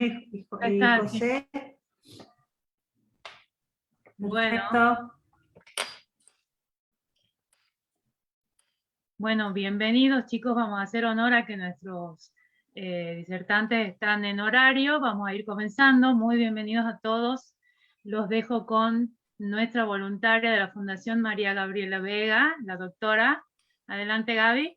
Ahí y está, sí. José. Bueno, Perfecto. bueno, bienvenidos chicos, vamos a hacer honor a que nuestros disertantes están en horario, vamos a ir comenzando. Muy bienvenidos a todos, los dejo con nuestra voluntaria de la Fundación María Gabriela Vega, la doctora. Adelante, Gaby.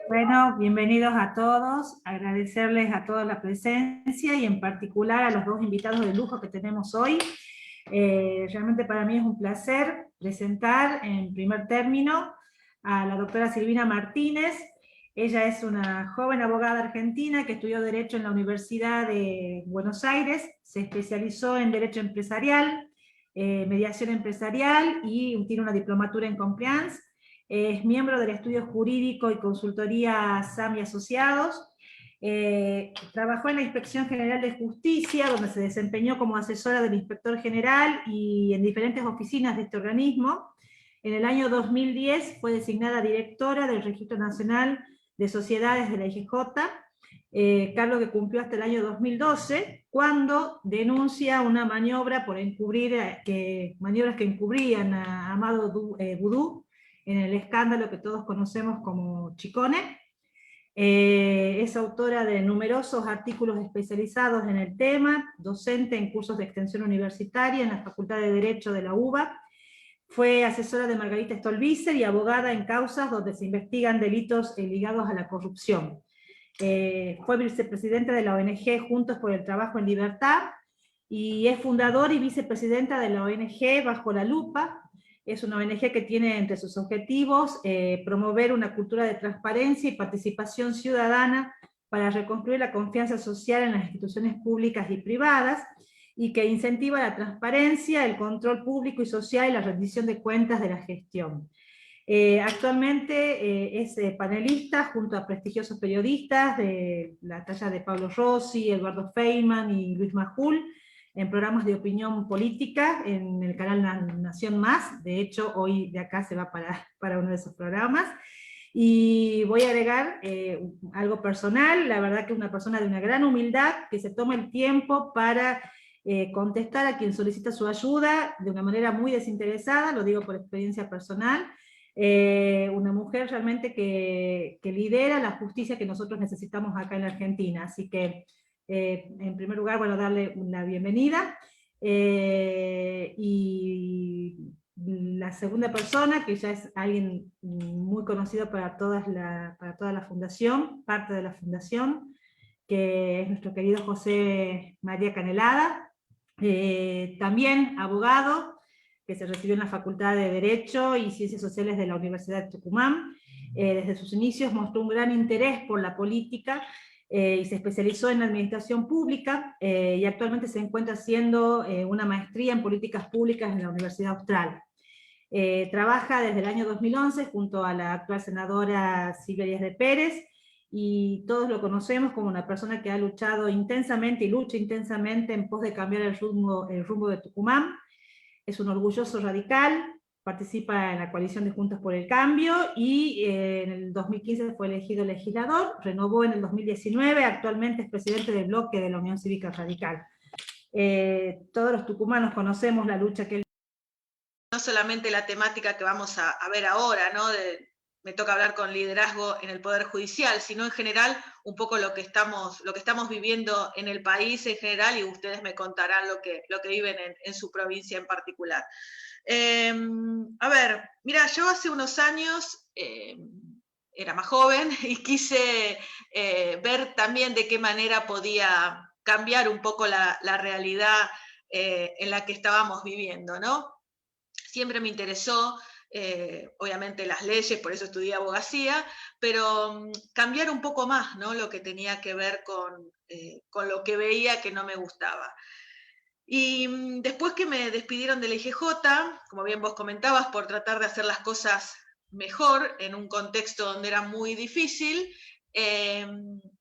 Bueno, bienvenidos a todos, agradecerles a todos la presencia y en particular a los dos invitados de lujo que tenemos hoy. Realmente para mí es un placer presentar en primer término a la doctora Silvina Martínez. Ella es una joven abogada argentina que estudió Derecho en la Universidad de Buenos Aires, se especializó en Derecho Empresarial, Mediación Empresarial y tiene una diplomatura en Compliance. Es miembro del estudio jurídico y consultoría SAM y Asociados. Trabajó en la Inspección General de Justicia, donde se desempeñó como asesora del Inspector General y en diferentes oficinas de este organismo. En el año 2010 fue designada directora del Registro Nacional de Sociedades de la IGJ, cargo que cumplió hasta el año 2012, cuando denuncia una maniobra por encubrir, maniobras que encubrían a Amado Boudou, en el escándalo que todos conocemos como Chicone. Es autora de numerosos artículos especializados en el tema, docente en cursos de extensión universitaria en la Facultad de Derecho de la UBA, fue asesora de Margarita Stolbizer y abogada en causas donde se investigan delitos ligados a la corrupción. Fue vicepresidenta de la ONG Juntos por el Trabajo en Libertad, y es fundadora y vicepresidenta de la ONG Bajo la Lupa. Es una ONG que tiene entre sus objetivos promover una cultura de transparencia y participación ciudadana para reconstruir la confianza social en las instituciones públicas y privadas, y que incentiva la transparencia, el control público y social y la rendición de cuentas de la gestión. Actualmente es panelista junto a prestigiosos periodistas de la talla de Pablo Rossi, Eduardo Feynman y Luis Majul, en programas de opinión política en el canal Nación Más. De hecho, hoy de acá se va para uno de esos programas. Y voy a agregar algo personal. La verdad que es una persona de una gran humildad, que se toma el tiempo para contestar a quien solicita su ayuda de una manera muy desinteresada, lo digo por experiencia personal. Una mujer realmente que lidera la justicia que nosotros necesitamos acá en la Argentina. Así que, en primer lugar, bueno, darle la bienvenida. Y la segunda persona, que ya es alguien muy conocido para toda la fundación, parte de la fundación, que es nuestro querido José María Canelada, también abogado, que se recibió en la Facultad de Derecho y Ciencias Sociales de la Universidad de Tucumán. Desde sus inicios mostró un gran interés por la política y se especializó en la administración pública, y actualmente se encuentra haciendo una maestría en políticas públicas en la Universidad Austral. Trabaja desde el año 2011 junto a la actual senadora Silvia Díaz de Pérez, y todos lo conocemos como una persona que ha luchado intensamente y lucha intensamente en pos de cambiar el rumbo de Tucumán. Es un orgulloso radical, participa en la coalición de Juntos por el Cambio, y en el 2015 fue elegido legislador, renovó en el 2019, actualmente es presidente del bloque de la Unión Cívica Radical. Todos los tucumanos conocemos la lucha que él... No solamente la temática que vamos a ver ahora, ¿no? Me toca hablar con liderazgo en el Poder Judicial, sino en general un poco lo que estamos viviendo en el país en general, y ustedes me contarán lo que viven en su provincia en particular. A ver, mira, yo hace unos años era más joven y quise ver también de qué manera podía cambiar un poco la realidad en la que estábamos viviendo, ¿no? Siempre me interesó, obviamente, las leyes, por eso estudié abogacía, pero cambiar un poco más, ¿no? Lo que tenía que ver con lo que veía que no me gustaba. Y después que me despidieron de la IGJ, como bien vos comentabas, por tratar de hacer las cosas mejor en un contexto donde era muy difícil,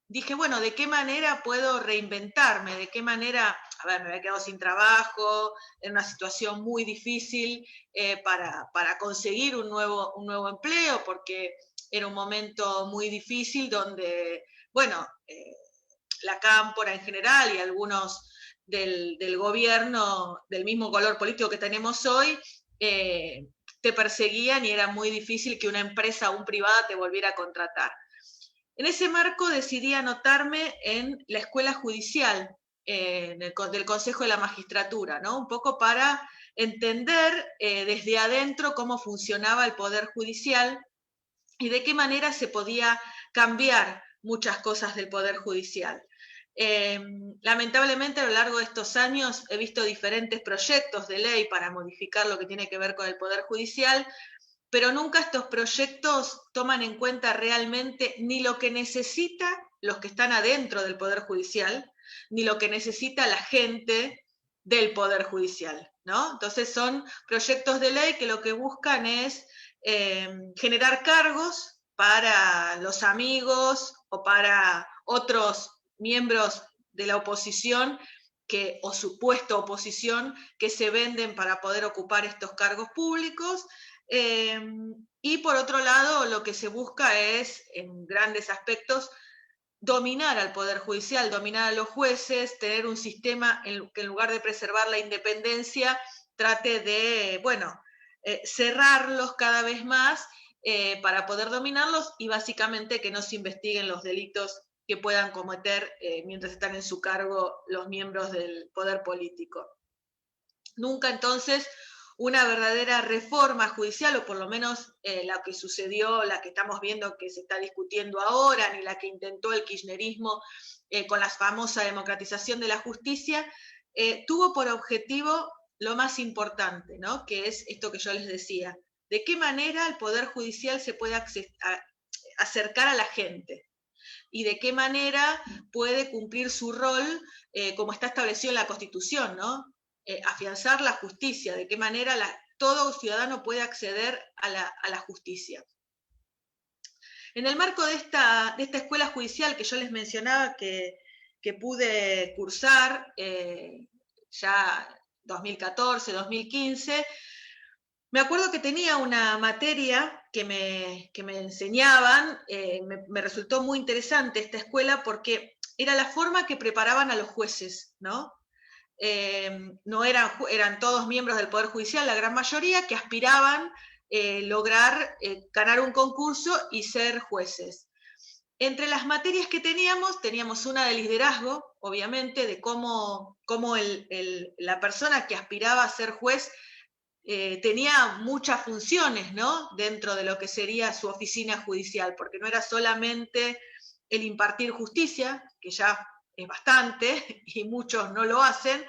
dije, bueno, ¿de qué manera puedo reinventarme? ¿De qué manera? A ver, me había quedado sin trabajo, en una situación muy difícil para conseguir un nuevo empleo, porque era un momento muy difícil donde, bueno, la cámpora en general y algunos del gobierno del mismo color político que tenemos hoy, te perseguían y era muy difícil que una empresa o un privada te volviera a contratar. En ese marco decidí anotarme en la escuela judicial del Consejo de la Magistratura, ¿no? Un poco para entender desde adentro cómo funcionaba el Poder Judicial y de qué manera se podía cambiar muchas cosas del Poder Judicial. Lamentablemente a lo largo de estos años he visto diferentes proyectos de ley para modificar lo que tiene que ver con el Poder Judicial, pero nunca estos proyectos toman en cuenta realmente ni lo que necesita los que están adentro del Poder Judicial, ni lo que necesita la gente del Poder Judicial, ¿no? Entonces son proyectos de ley que lo que buscan es generar cargos para los amigos o para otros miembros de la oposición o supuesta oposición que se venden para poder ocupar estos cargos públicos. Y por otro lado, lo que se busca es, en grandes aspectos, dominar al Poder Judicial, dominar a los jueces, tener un sistema que en lugar de preservar la independencia, trate de, bueno, cerrarlos cada vez más para poder dominarlos y básicamente que no se investiguen los delitos que puedan cometer mientras están en su cargo los miembros del poder político. Nunca entonces una verdadera reforma judicial, o por lo menos la que sucedió, la que estamos viendo que se está discutiendo ahora, ni la que intentó el kirchnerismo con la famosa democratización de la justicia, tuvo por objetivo lo más importante, ¿no? Que es esto que yo les decía, de qué manera el Poder Judicial se puede acercar a la gente y de qué manera puede cumplir su rol como está establecido en la Constitución, ¿no? Afianzar la justicia, de qué manera todo ciudadano puede acceder a la justicia. En el marco de esta escuela judicial que yo les mencionaba que pude cursar ya 2014, 2015, me acuerdo que tenía una materia que me enseñaban, me resultó muy interesante esta escuela porque era la forma que preparaban a los jueces, ¿no? No eran todos miembros del Poder Judicial, la gran mayoría, que aspiraban lograr ganar un concurso y ser jueces. Entre las materias que teníamos una de liderazgo, obviamente, de cómo la persona que aspiraba a ser juez tenía muchas funciones, ¿no? Dentro de lo que sería su oficina judicial, porque no era solamente el impartir justicia, que ya es bastante, y muchos no lo hacen,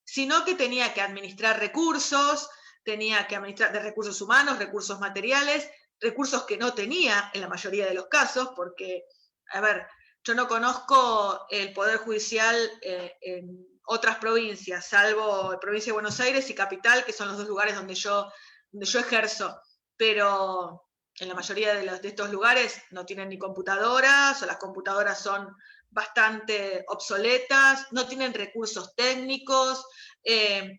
sino que tenía que administrar recursos, tenía que administrar de recursos humanos, recursos materiales, recursos que no tenía en la mayoría de los casos, porque, a ver, yo no conozco el Poder Judicial en otras provincias, salvo la provincia de Buenos Aires y Capital, que son los dos lugares donde yo ejerzo, pero en la mayoría de estos lugares no tienen ni computadoras, o las computadoras son bastante obsoletas, no tienen recursos técnicos,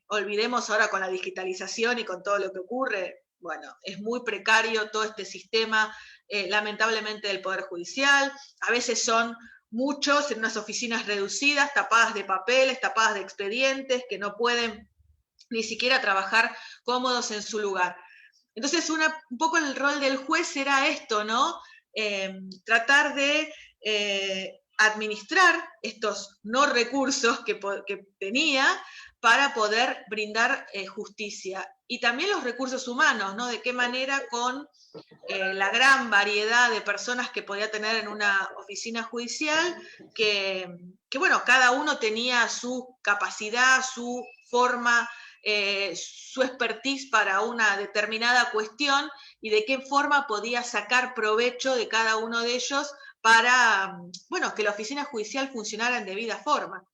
olvidemos ahora con la digitalización y con todo lo que ocurre, bueno, es muy precario todo este sistema, lamentablemente, del Poder Judicial, a veces son muchos en unas oficinas reducidas, tapadas de papeles, tapadas de expedientes, que no pueden ni siquiera trabajar cómodos en su lugar. Entonces, un poco el rol del juez era esto, ¿no? Tratar de administrar estos no recursos que tenía para poder brindar justicia. Y también los recursos humanos, ¿no? De qué manera con la gran variedad de personas que podía tener en una oficina judicial, que bueno, cada uno tenía su capacidad, su forma, su expertise para una determinada cuestión y de qué forma podía sacar provecho de cada uno de ellos para, bueno, que la oficina judicial funcionara en debida forma.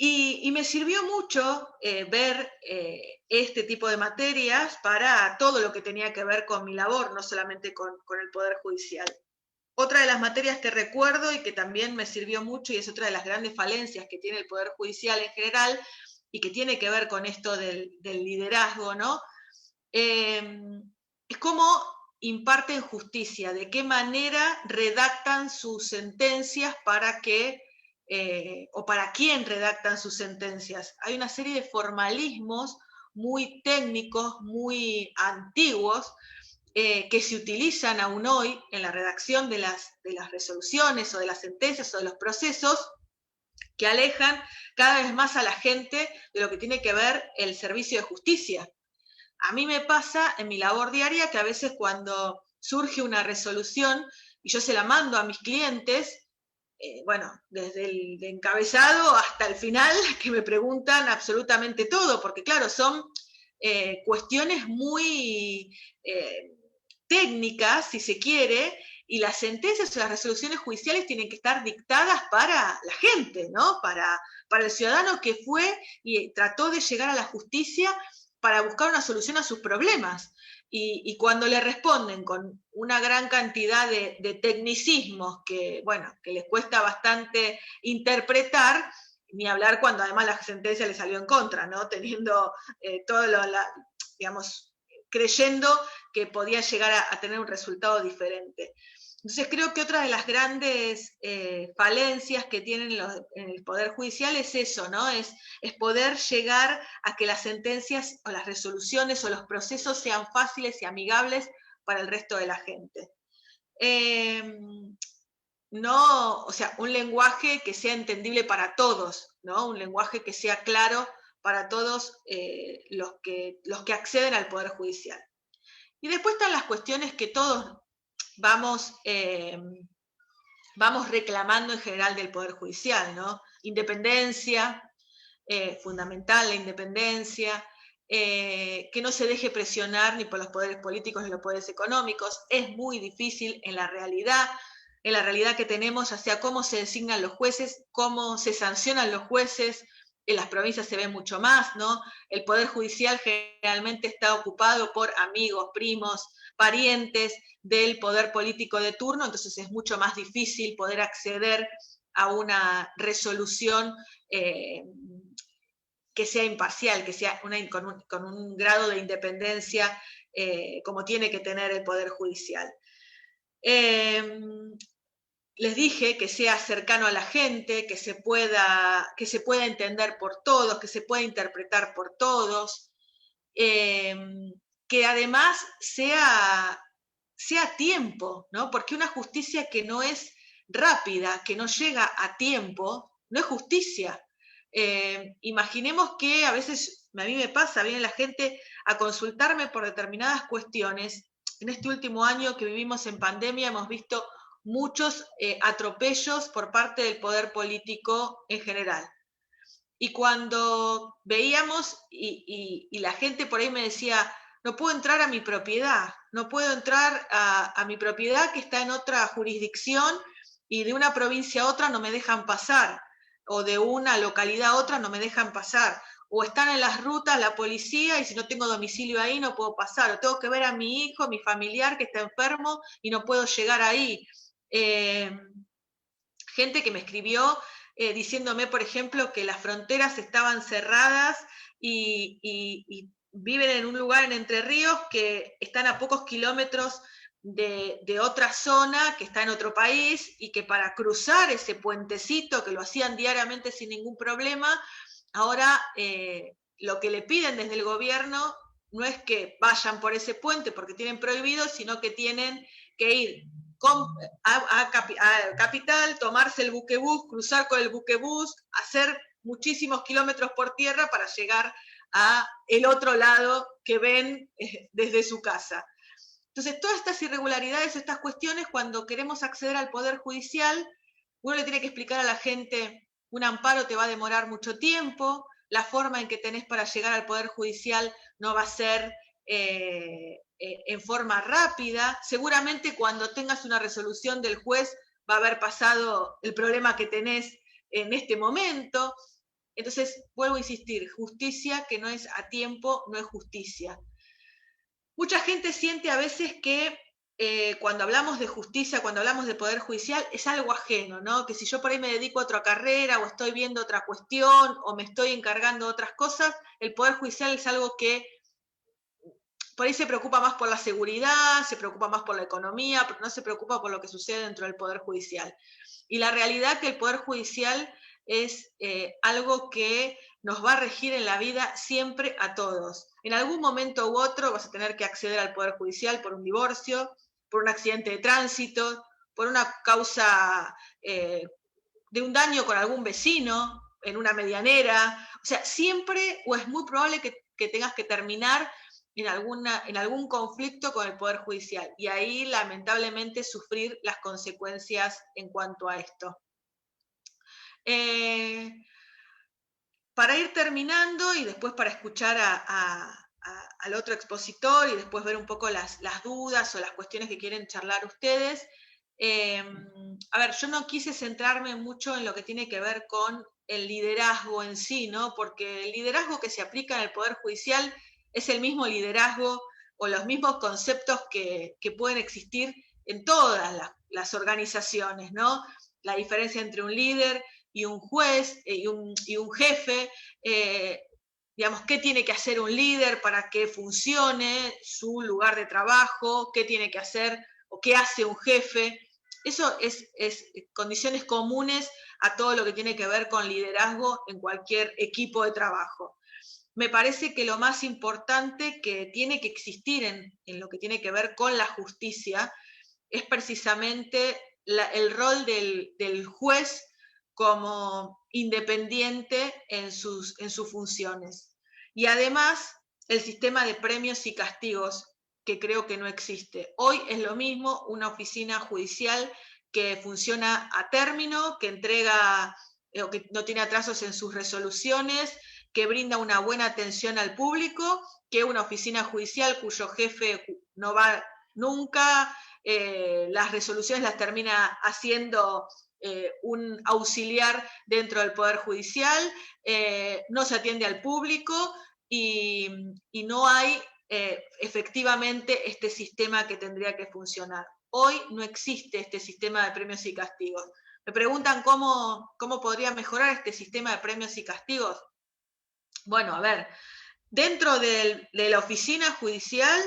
Y me sirvió mucho ver este tipo de materias para todo lo que tenía que ver con mi labor, no solamente con el Poder Judicial. Otra de las materias que recuerdo y que también me sirvió mucho, y es otra de las grandes falencias que tiene el Poder Judicial en general, y que tiene que ver con esto del liderazgo, ¿no? Es cómo imparten justicia, de qué manera redactan sus sentencias para que, o para quién redactan sus sentencias. Hay una serie de formalismos muy técnicos, muy antiguos, que se utilizan aún hoy en la redacción de las resoluciones o de las sentencias o de los procesos, que alejan cada vez más a la gente de lo que tiene que ver el servicio de justicia. A mí me pasa en mi labor diaria que a veces cuando surge una resolución y yo se la mando a mis clientes, bueno, desde el encabezado hasta el final, que me preguntan absolutamente todo, porque claro, son cuestiones muy técnicas, si se quiere, y las sentencias o las resoluciones judiciales tienen que estar dictadas para la gente, ¿no? Para el ciudadano que fue y trató de llegar a la justicia para buscar una solución a sus problemas. Y cuando le responden con una gran cantidad de tecnicismos que, bueno, que les cuesta bastante interpretar, ni hablar cuando además la sentencia le salió en contra, ¿no? Teniendo todo digamos, creyendo que podía llegar a tener un resultado diferente. Entonces creo que otra de las grandes falencias que tienen en el Poder Judicial es eso, ¿no? Es poder llegar a que las sentencias o las resoluciones o los procesos sean fáciles y amigables para el resto de la gente. No, o sea, un lenguaje que sea entendible para todos, ¿no? Un lenguaje que sea claro para todos los que acceden al Poder Judicial. Y después están las cuestiones que todos vamos reclamando en general del Poder Judicial, ¿no? Independencia, fundamental la independencia, que no se deje presionar ni por los poderes políticos ni los poderes económicos. Es muy difícil en la realidad que tenemos, ya sea cómo se designan los jueces, cómo se sancionan los jueces. En las provincias se ve mucho más, ¿no? El Poder Judicial generalmente está ocupado por amigos, primos, parientes del poder político de turno, entonces es mucho más difícil poder acceder a una resolución que sea imparcial, que sea con un grado de independencia como tiene que tener el Poder Judicial. Les dije que sea cercano a la gente, que se pueda entender por todos, que se pueda interpretar por todos, que además sea a tiempo, ¿no? Porque una justicia que no es rápida, que no llega a tiempo, no es justicia. Imaginemos que a veces, a mí me pasa, viene la gente a consultarme por determinadas cuestiones. En este último año que vivimos en pandemia hemos visto muchos atropellos por parte del poder político en general. Y cuando veíamos, y la gente por ahí me decía, no puedo entrar a mi propiedad, no puedo entrar a mi propiedad que está en otra jurisdicción y de una provincia a otra no me dejan pasar, o de una localidad a otra no me dejan pasar, o están en las rutas la policía y si no tengo domicilio ahí no puedo pasar, o tengo que ver a mi hijo, mi familiar que está enfermo y no puedo llegar ahí. Gente que me escribió diciéndome, por ejemplo, que las fronteras estaban cerradas y viven en un lugar en Entre Ríos que están a pocos kilómetros de otra zona que está en otro país y que para cruzar ese puentecito que lo hacían diariamente sin ningún problema, ahora lo que le piden desde el gobierno no es que vayan por ese puente porque tienen prohibido, sino que tienen que ir a Capital, tomarse el buquebús, cruzar con el buquebús, hacer muchísimos kilómetros por tierra para llegar a el otro lado que ven desde su casa. Entonces, todas estas irregularidades, estas cuestiones, cuando queremos acceder al Poder Judicial, uno le tiene que explicar a la gente, un amparo te va a demorar mucho tiempo, la forma en que tenés para llegar al Poder Judicial no va a ser en forma rápida, seguramente cuando tengas una resolución del juez va a haber pasado el problema que tenés en este momento. Entonces, vuelvo a insistir, justicia que no es a tiempo, no es justicia. Mucha gente siente a veces que cuando hablamos de justicia, cuando hablamos de Poder Judicial, es algo ajeno, ¿no? Que si yo por ahí me dedico a otra carrera o estoy viendo otra cuestión o me estoy encargando de otras cosas, el Poder Judicial es algo que por ahí se preocupa más por la seguridad, se preocupa más por la economía, pero no se preocupa por lo que sucede dentro del Poder Judicial. Y la realidad que el Poder Judicial es algo que nos va a regir en la vida siempre a todos. En algún momento u otro vas a tener que acceder al Poder Judicial por un divorcio, por un accidente de tránsito, por una causa de un daño con algún vecino, en una medianera. O sea, siempre, o es muy probable que tengas que terminar en algún conflicto con el Poder Judicial. Y ahí, lamentablemente, sufrir las consecuencias en cuanto a esto. Para ir terminando y después para escuchar al otro expositor y después ver un poco las dudas o las cuestiones que quieren charlar ustedes. A ver, yo no quise centrarme mucho en lo que tiene que ver con el liderazgo en sí, ¿no? Porque el liderazgo que se aplica en el Poder Judicial es el mismo liderazgo o los mismos conceptos que pueden existir en todas las organizaciones, ¿no? La diferencia entre un líder y un juez y un jefe, digamos, qué tiene que hacer un líder para que funcione su lugar de trabajo, qué tiene que hacer o qué hace un jefe. Eso es condiciones comunes a todo lo que tiene que ver con liderazgo en cualquier equipo de trabajo. Me parece que lo más importante que tiene que existir en lo que tiene que ver con la justicia es precisamente el rol del juez como independiente en sus funciones. Y además, el sistema de premios y castigos, que creo que no existe. Hoy es lo mismo una oficina judicial que funciona a término, que entrega o que no tiene atrasos en sus resoluciones, que brinda una buena atención al público, que una oficina judicial cuyo jefe no va nunca, las resoluciones las termina haciendo un auxiliar dentro del Poder Judicial, no se atiende al público y no hay efectivamente este sistema que tendría que funcionar. Hoy no existe este sistema de premios y castigos. Me preguntan cómo podría mejorar este sistema de premios y castigos. Bueno, a ver, dentro de la oficina judicial,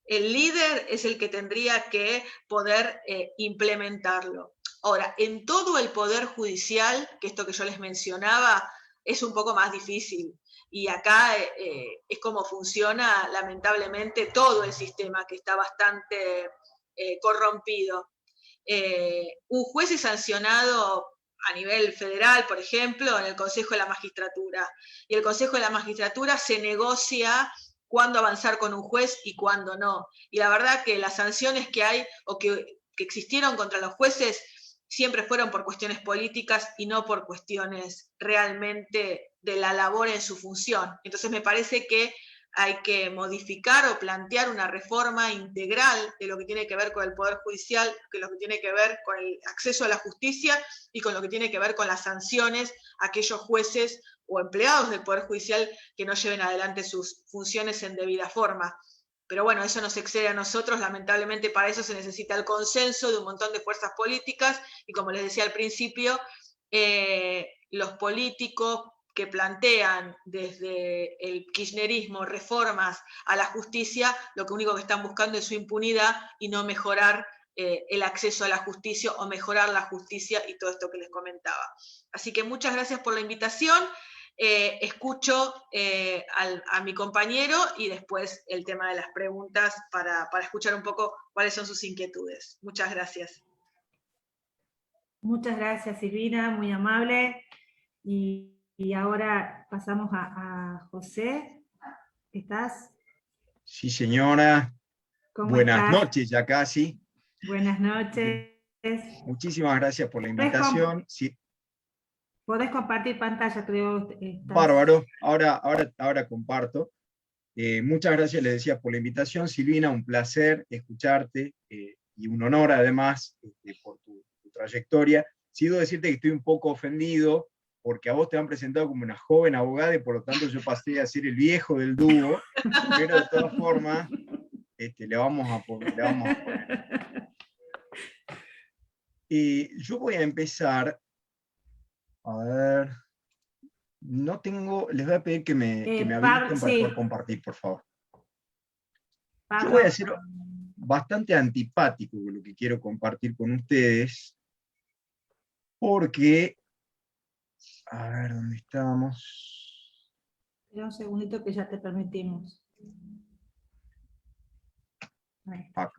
el líder es el que tendría que poder implementarlo. Ahora, en todo el Poder Judicial, que esto que yo les mencionaba, es un poco más difícil. Y acá es como funciona, lamentablemente, todo el sistema, que está bastante corrompido. Un juez es sancionado a nivel federal, por ejemplo, en el Consejo de la Magistratura. Y el Consejo de la Magistratura se negocia cuándo avanzar con un juez y cuándo no. Y la verdad que las sanciones que hay o que existieron contra los jueces siempre fueron por cuestiones políticas y no por cuestiones realmente de la labor en su función. Entonces me parece que hay que modificar o plantear una reforma integral de lo que tiene que ver con el Poder Judicial, que lo que tiene que ver con el acceso a la justicia y con lo que tiene que ver con las sanciones a aquellos jueces o empleados del Poder Judicial que no lleven adelante sus funciones en debida forma. Pero bueno, eso nos excede a nosotros, lamentablemente para eso se necesita el consenso de un montón de fuerzas políticas y como les decía al principio, los políticos que plantean desde el kirchnerismo reformas a la justicia, lo único que están buscando es su impunidad y no mejorar el acceso a la justicia o mejorar la justicia y todo esto que les comentaba. Así que muchas gracias por la invitación. Escucho a mi compañero y después el tema de las preguntas para escuchar un poco cuáles son sus inquietudes. Muchas gracias. Muchas gracias, Silvina, muy amable. Y ahora pasamos a José. ¿Estás? Sí, señora. Buenas noches, ya casi. Buenas noches. Muchísimas gracias por la invitación. Sí. Podés compartir pantalla, creo. Bárbaro, ahora comparto. Muchas gracias, les decía, por la invitación, Silvina, un placer escucharte y un honor además por tu trayectoria. Sí debo decirte que estoy un poco ofendido porque a vos te han presentado como una joven abogada y por lo tanto yo pasé a ser el viejo del dúo, pero de todas formas le vamos a poner. Yo voy a empezar, a ver, no tengo, les voy a pedir que me habiliten para poder compartir, por favor. Yo voy a ser bastante antipático con lo que quiero compartir con ustedes, porque, a ver, ¿dónde estábamos? Espera un segundito que ya te permitimos. Acá.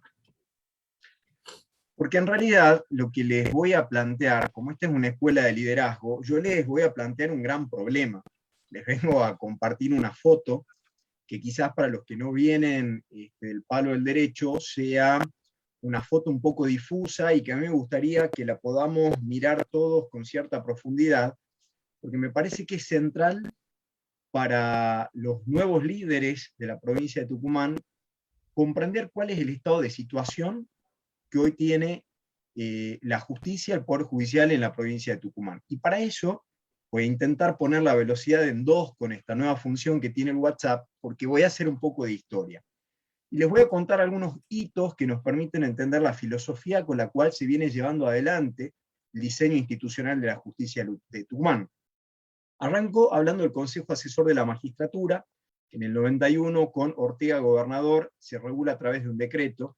Porque en realidad lo que les voy a plantear, como esta es una escuela de liderazgo, yo les voy a plantear un gran problema. Les vengo a compartir una foto que quizás para los que no vienen del palo del derecho sea una foto un poco difusa y que a mí me gustaría que la podamos mirar todos con cierta profundidad, porque me parece que es central para los nuevos líderes de la provincia de Tucumán comprender cuál es el estado de situación que hoy tiene la justicia, el Poder Judicial en la provincia de Tucumán. Y para eso voy a intentar poner la velocidad en 2 con esta nueva función que tiene el WhatsApp, porque voy a hacer un poco de historia. Y les voy a contar algunos hitos que nos permiten entender la filosofía con la cual se viene llevando adelante el diseño institucional de la justicia de Tucumán. Arranco hablando del Consejo Asesor de la Magistratura, que en el 91, con Ortega gobernador, se regula a través de un decreto,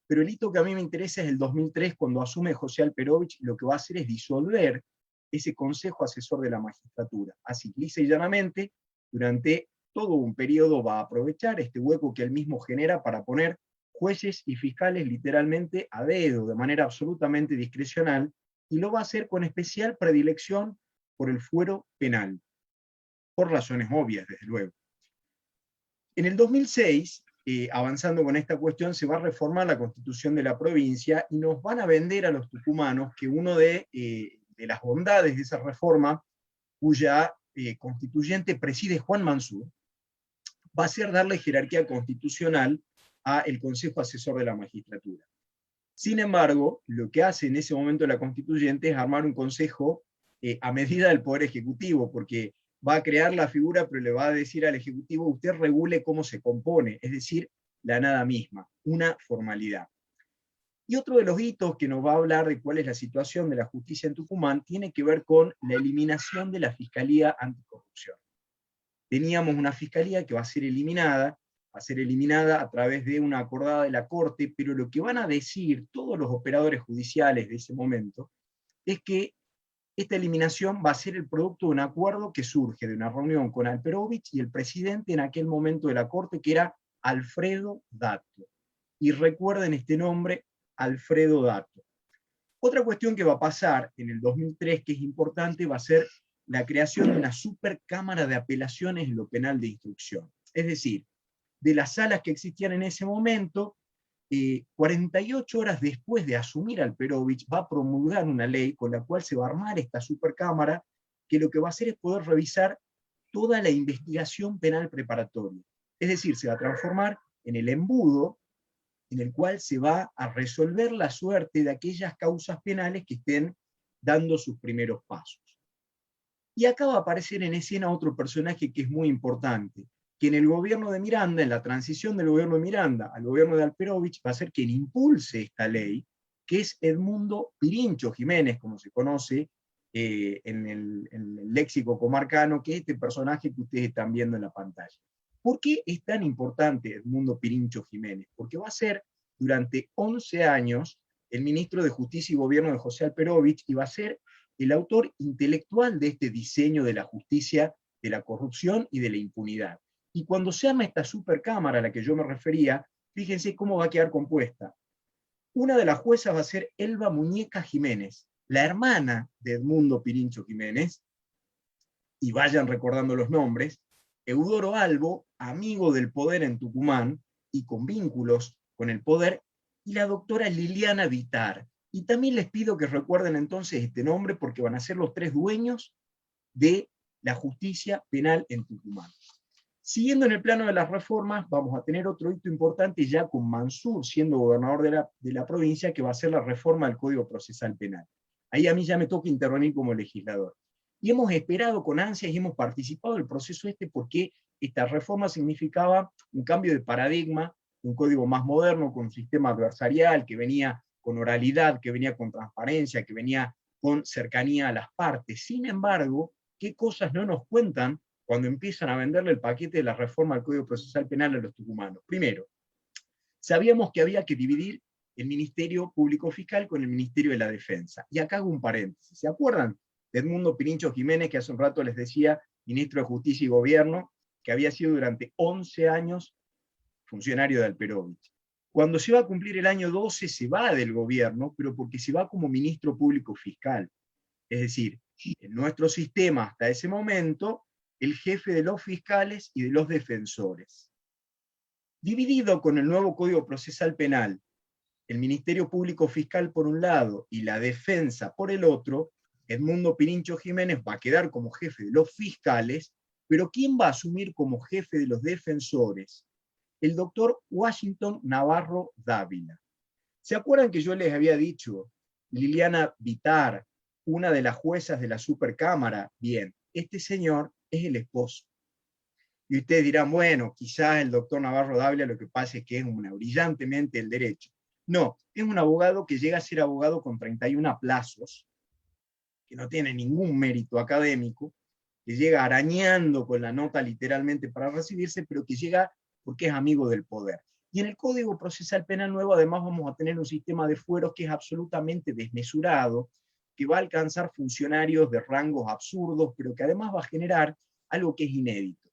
pero el hito que a mí me interesa es el 2003, cuando asume José Alperovich, lo que va a hacer es disolver ese Consejo Asesor de la Magistratura. Así, lisa y llanamente, durante todo un periodo va a aprovechar este hueco que él mismo genera para poner jueces y fiscales literalmente a dedo, de manera absolutamente discrecional, y lo va a hacer con especial predilección por el fuero penal, por razones obvias, desde luego. En el 2006, avanzando con esta cuestión, se va a reformar la Constitución de la provincia y nos van a vender a los tucumanos que uno de las bondades de esa reforma, cuya constituyente preside Juan Mansur, va a ser darle jerarquía constitucional al Consejo Asesor de la Magistratura. Sin embargo, lo que hace en ese momento la constituyente es armar un consejo a medida del Poder Ejecutivo, porque va a crear la figura, pero le va a decir al Ejecutivo, usted regule cómo se compone, es decir, la nada misma, una formalidad. Y otro de los hitos que nos va a hablar de cuál es la situación de la justicia en Tucumán tiene que ver con la eliminación de la Fiscalía Anticorrupción. Teníamos una fiscalía que va a ser eliminada a través de una acordada de la Corte, pero lo que van a decir todos los operadores judiciales de ese momento es que esta eliminación va a ser el producto de un acuerdo que surge de una reunión con Alperovich y el presidente en aquel momento de la Corte, que era Alfredo Dato. Y recuerden este nombre, Alfredo Dato. Otra cuestión que va a pasar en el 2003, que es importante, va a ser la creación de una supercámara de apelaciones en lo penal de instrucción. Es decir, de las salas que existían en ese momento, 48 horas después de asumir Alperovich, va a promulgar una ley con la cual se va a armar esta supercámara, que lo que va a hacer es poder revisar toda la investigación penal preparatoria. Es decir, se va a transformar en el embudo en el cual se va a resolver la suerte de aquellas causas penales que estén dando sus primeros pasos. Y acá va a aparecer en escena otro personaje que es muy importante, que en el gobierno de Miranda, en la transición del gobierno de Miranda al gobierno de Alperovich, va a ser quien impulse esta ley, que es Edmundo Pirincho Jiménez, como se conoce en el léxico comarcano, que es este personaje que ustedes están viendo en la pantalla. ¿Por qué es tan importante Edmundo Pirincho Jiménez? Porque va a ser durante 11 años el ministro de Justicia y Gobierno de José Alperovich, y va a ser el autor intelectual de este diseño de la justicia, de la corrupción y de la impunidad. Y cuando se arma esta supercámara a la que yo me refería, fíjense cómo va a quedar compuesta. Una de las juezas va a ser Elba Muñeca Jiménez, la hermana de Edmundo Pirincho Jiménez, y vayan recordando los nombres, Eudoro Albo, amigo del poder en Tucumán, y con vínculos con el poder, y la doctora Liliana Vitar. Y también les pido que recuerden entonces este nombre, porque van a ser los 3 dueños de la justicia penal en Tucumán. Siguiendo en el plano de las reformas, vamos a tener otro hito importante ya con Mansur siendo gobernador de la provincia, que va a ser la reforma del Código Procesal Penal. Ahí a mí ya me toca intervenir como legislador. Y hemos esperado con ansias y hemos participado del proceso porque esta reforma significaba un cambio de paradigma, un código más moderno, con un sistema adversarial que venía con oralidad, que venía con transparencia, que venía con cercanía a las partes. Sin embargo, ¿qué cosas no nos cuentan cuando empiezan a venderle el paquete de la reforma al Código Procesal Penal a los tucumanos? Primero, sabíamos que había que dividir el Ministerio Público Fiscal con el Ministerio de la Defensa. Y acá hago un paréntesis. ¿Se acuerdan de Edmundo Pirincho Jiménez, que hace un rato les decía, ministro de Justicia y Gobierno, que había sido durante 11 años funcionario de Alperovich? Cuando se va a cumplir el año 12, se va del gobierno, pero porque se va como ministro público fiscal. Es decir, en nuestro sistema hasta ese momento, el jefe de los fiscales y de los defensores. Dividido con el nuevo Código Procesal Penal, el Ministerio Público Fiscal por un lado y la defensa por el otro, Edmundo Pirincho Jiménez va a quedar como jefe de los fiscales, pero ¿quién va a asumir como jefe de los defensores? El doctor Washington Navarro Dávila. ¿Se acuerdan que yo les había dicho, Liliana Vitar, una de las juezas de la Supercámara? Bien, este señor es el esposo. Y ustedes dirán, bueno, quizás el doctor Navarro Dávila lo que pasa es que es una brillantemente el derecho. No, es un abogado que llega a ser abogado con 31 aplazos, que no tiene ningún mérito académico, que llega arañando con la nota literalmente para recibirse, pero que llega porque es amigo del poder. Y en el Código Procesal Penal nuevo además vamos a tener un sistema de fueros que es absolutamente desmesurado, que va a alcanzar funcionarios de rangos absurdos, pero que además va a generar algo que es inédito.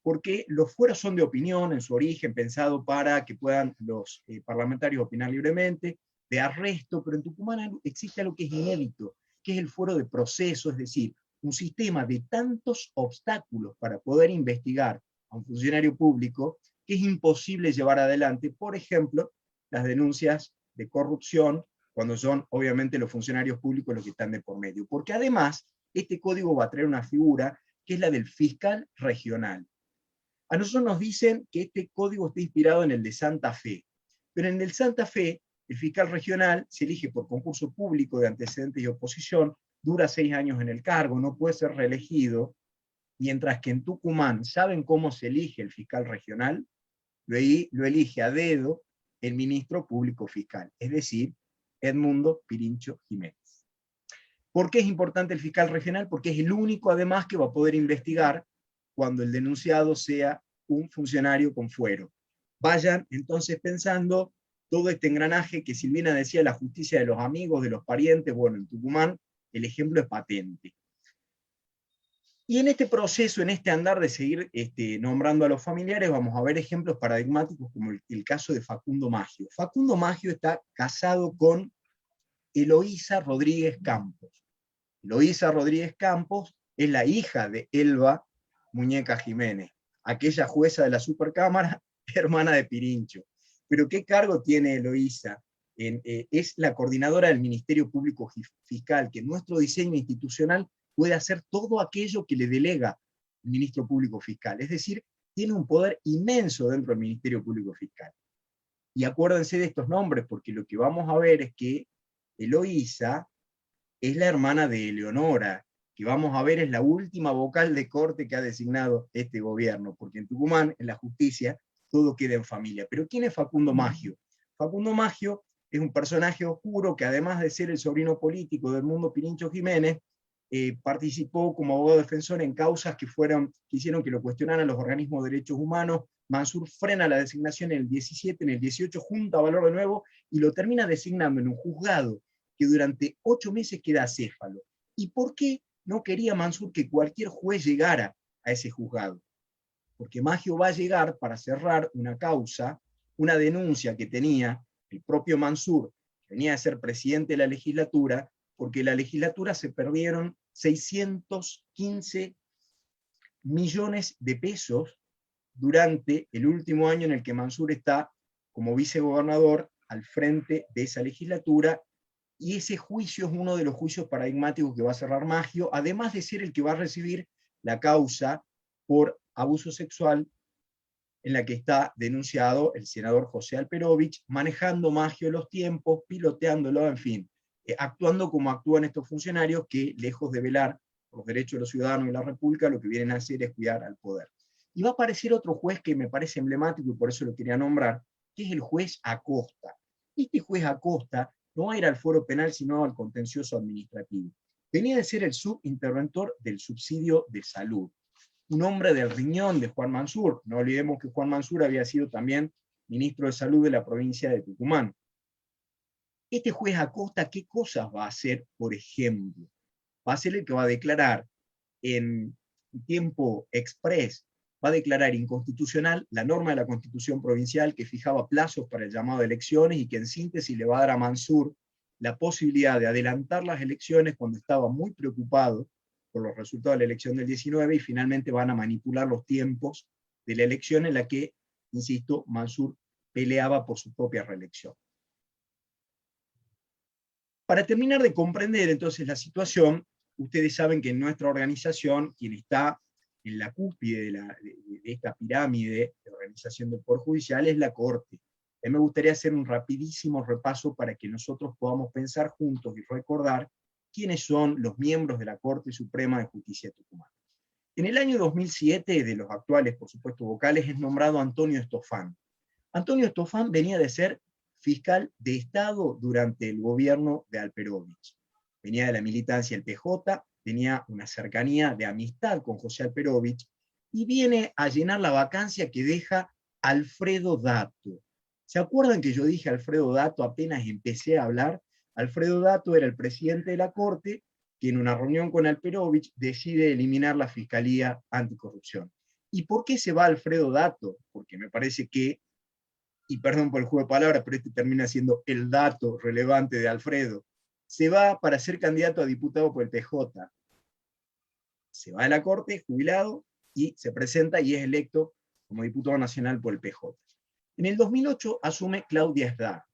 Porque los fueros son de opinión en su origen, pensado para que puedan los parlamentarios opinar libremente, de arresto, pero en Tucumán existe algo que es inédito, que es el fuero de proceso, es decir, un sistema de tantos obstáculos para poder investigar a un funcionario público que es imposible llevar adelante, por ejemplo, las denuncias de corrupción, cuando son obviamente los funcionarios públicos los que están de por medio. Porque además, este código va a traer una figura que es la del fiscal regional. A nosotros nos dicen que este código está inspirado en el de Santa Fe, pero en el de Santa Fe, el fiscal regional se elige por concurso público de antecedentes y oposición, dura 6 años en el cargo, no puede ser reelegido, mientras que en Tucumán, ¿saben cómo se elige el fiscal regional? Lo elige a dedo el ministro público fiscal, es decir, Edmundo Pirincho Jiménez. ¿Por qué es importante el fiscal regional? Porque es el único, además, que va a poder investigar cuando el denunciado sea un funcionario con fuero. Vayan entonces pensando todo este engranaje que Silvina decía, la justicia de los amigos, de los parientes. Bueno, en Tucumán el ejemplo es patente. Y en este proceso, en este andar de seguir nombrando a los familiares, vamos a ver ejemplos paradigmáticos como el caso de Facundo Maggio. Facundo Maggio está casado con Eloísa Rodríguez Campos. Eloísa Rodríguez Campos es la hija de Elba Muñeca Jiménez, aquella jueza de la Supercámara, hermana de Pirincho. Pero ¿qué cargo tiene Eloísa? Es la coordinadora del Ministerio Público Fiscal, que en nuestro diseño institucional puede hacer todo aquello que le delega el Ministro Público Fiscal. Es decir, tiene un poder inmenso dentro del Ministerio Público Fiscal. Y acuérdense de estos nombres, porque lo que vamos a ver es que Eloísa es la hermana de Eleonora, que vamos a ver es la última vocal de corte que ha designado este gobierno, porque en Tucumán, en la justicia, todo queda en familia. Pero ¿quién es Facundo Maggio? Facundo Maggio es un personaje oscuro que, además de ser el sobrino político de Edmundo Pirincho Jiménez, participó como abogado defensor en causas que hicieron que lo cuestionaran los organismos de derechos humanos. Mansur frena la designación en el 17, en el 18 junta valor de nuevo, y lo termina designando en un juzgado que durante 8 meses queda acéfalo. ¿Y por qué no quería Mansur que cualquier juez llegara a ese juzgado? Porque Maggio va a llegar para cerrar una causa, una denuncia que tenía el propio Mansur, que venía a ser presidente de la legislatura, porque en la legislatura se perdieron 615 millones de pesos durante el último año en el que Mansur está como vicegobernador al frente de esa legislatura, y ese juicio es uno de los juicios paradigmáticos que va a cerrar Maggio, además de ser el que va a recibir la causa por abuso sexual en la que está denunciado el senador José Alperovich, manejando Maggio los tiempos, piloteándolo, en fin, actuando como actúan estos funcionarios que, lejos de velar por los derechos de los ciudadanos y la República, lo que vienen a hacer es cuidar al poder. Y va a aparecer otro juez que me parece emblemático y por eso lo quería nombrar, que es el juez Acosta. Este juez Acosta no era al fuero penal, sino al contencioso administrativo. Venía de ser el subinterventor del subsidio de salud. Un hombre del riñón de Juan Mansur. No olvidemos que Juan Mansur había sido también ministro de Salud de la provincia de Tucumán. Este juez Acosta, ¿qué cosas va a hacer, por ejemplo? Va a ser el que va a declarar en tiempo express, va a declarar inconstitucional la norma de la Constitución provincial que fijaba plazos para el llamado de elecciones y que en síntesis le va a dar a Mansur la posibilidad de adelantar las elecciones cuando estaba muy preocupado por los resultados de la elección del 19 y finalmente van a manipular los tiempos de la elección en la que, insisto, Mansur peleaba por su propia reelección. Para terminar de comprender entonces la situación, ustedes saben que en nuestra organización, quien está en la cúspide de esta pirámide de organización del Poder Judicial es la Corte. A mí me gustaría hacer un rapidísimo repaso para que nosotros podamos pensar juntos y recordar quiénes son los miembros de la Corte Suprema de Justicia de Tucumán. En el año 2007, de los actuales, por supuesto, vocales, es nombrado Antonio Estofán. Antonio Estofán venía de ser fiscal de Estado durante el gobierno de Alperovich. Venía de la militancia del PJ, tenía una cercanía de amistad con José Alperovich, y viene a llenar la vacancia que deja Alfredo Dato. ¿Se acuerdan que yo dije Alfredo Dato apenas empecé a hablar? Alfredo Dato era el presidente de la Corte, que en una reunión con Alperovich decide eliminar la Fiscalía Anticorrupción. ¿Y por qué se va Alfredo Dato? Porque me parece que, y perdón por el juego de palabras, pero este termina siendo el dato relevante de Alfredo, se va para ser candidato a diputado por el PJ. Se va a la Corte, jubilado, y se presenta y es electo como diputado nacional por el PJ. En el 2008 asume Claudia Esdar.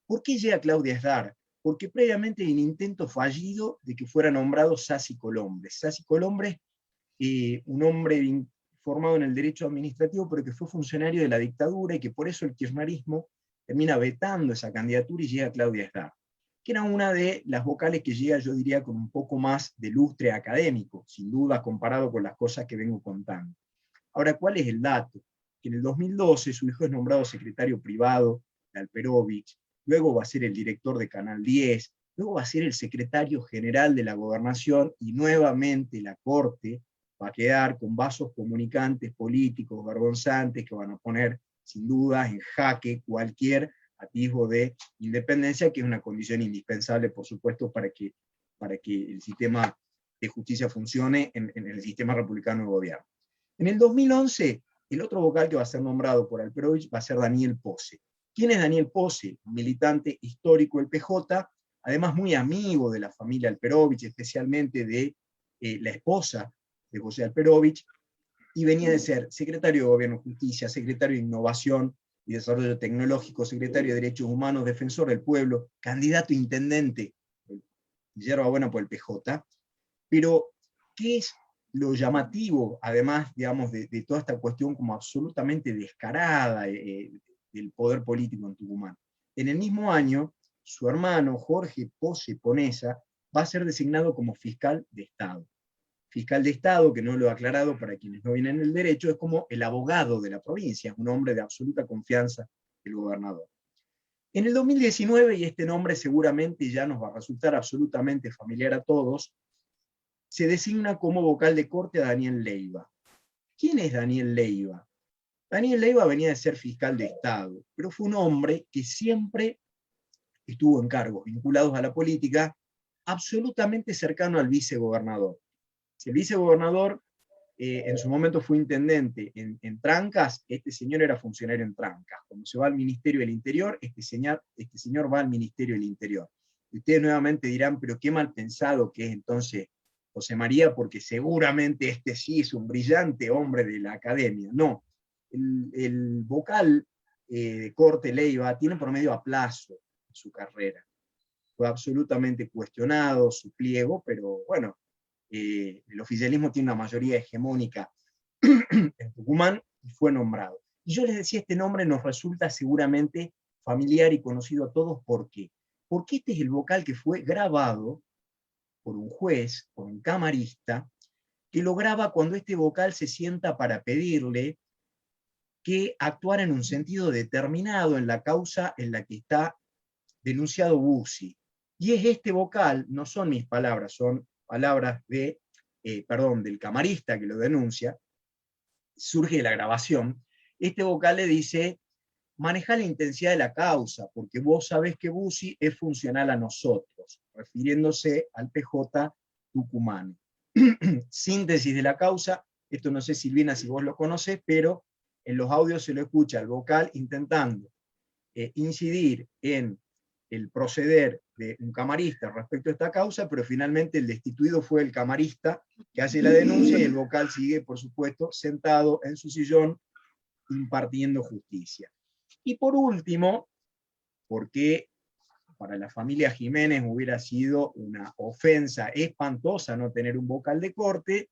¿Por qué llega Claudia Esdar? Porque previamente hay un intento fallido de que fuera nombrado Sassi Colombres. Sassi Colombres, un hombre formado en el derecho administrativo, pero que fue funcionario de la dictadura y que por eso el kirchnerismo termina vetando esa candidatura y llega Claudia Esdar, que era una de las vocales que llega, yo diría, con un poco más de lustre académico, sin duda comparado con las cosas que vengo contando. Ahora, ¿cuál es el dato? Que en el 2012 su hijo es nombrado secretario privado de Alperovich, luego va a ser el director de Canal 10, luego va a ser el secretario general de la Gobernación, y nuevamente la Corte va a quedar con vasos comunicantes políticos vergonzantes que van a poner, sin duda, en jaque cualquier atisbo de independencia, que es una condición indispensable, por supuesto, para que el sistema de justicia funcione en el sistema republicano de gobierno. En el 2011, el otro vocal que va a ser nombrado por Alperovich va a ser Daniel Pose. ¿Quién es Daniel Pose? Un militante histórico del PJ, además muy amigo de la familia Alperovich, especialmente de la esposa de José Alperovich, y venía de ser secretario de Gobierno y Justicia, secretario de Innovación y Desarrollo Tecnológico, secretario de Derechos Humanos, defensor del pueblo, candidato a intendente, yerba buena por el PJ. Pero, ¿qué es lo llamativo, además, digamos, de toda esta cuestión como absolutamente descarada del poder político en Tucumán? En el mismo año, su hermano, Jorge Pose Ponesa, va a ser designado como fiscal de Estado. Fiscal de Estado, que no lo he aclarado para quienes no vienen del derecho, es como el abogado de la provincia, es un hombre de absoluta confianza del gobernador. En el 2019, y este nombre seguramente ya nos va a resultar absolutamente familiar a todos, se designa como vocal de corte a Daniel Leiva. ¿Quién es Daniel Leiva? Daniel Leiva venía de ser fiscal de Estado, pero fue un hombre que siempre estuvo en cargos vinculados a la política, absolutamente cercano al vicegobernador. Si el vicegobernador en su momento fue intendente en Trancas, este señor era funcionario en Trancas. Cuando se va al Ministerio del Interior, este señor va al Ministerio del Interior. Y ustedes nuevamente dirán, pero qué mal pensado que es entonces José María, porque seguramente este sí es un brillante hombre de la academia. No, el vocal de corte Leiva tiene promedio a plazo en su carrera. Fue absolutamente cuestionado su pliego, pero bueno, el oficialismo tiene una mayoría hegemónica en Tucumán y fue nombrado. Y yo les decía, este nombre nos resulta seguramente familiar y conocido a todos. ¿Por qué? Porque este es el vocal que fue grabado por un juez, por un camarista, que lo graba cuando este vocal se sienta para pedirle que actuara en un sentido determinado en la causa en la que está denunciado Bussi. Y es este vocal, no son mis palabras, son palabras del camarista que lo denuncia, surge de la grabación. Este vocal le dice, Manejar la intensidad de la causa, porque vos sabés que Bussi es funcional a nosotros, refiriéndose al PJ tucumano. Síntesis de la causa, esto no sé, Silvina, si vos lo conocés, pero en los audios se lo escucha el vocal intentando incidir en el proceder de un camarista respecto a esta causa, pero finalmente el destituido fue el camarista que hace la denuncia y el vocal sigue, por supuesto, sentado en su sillón impartiendo justicia. Y por último, porque para la familia Jiménez hubiera sido una ofensa espantosa no tener un vocal de corte,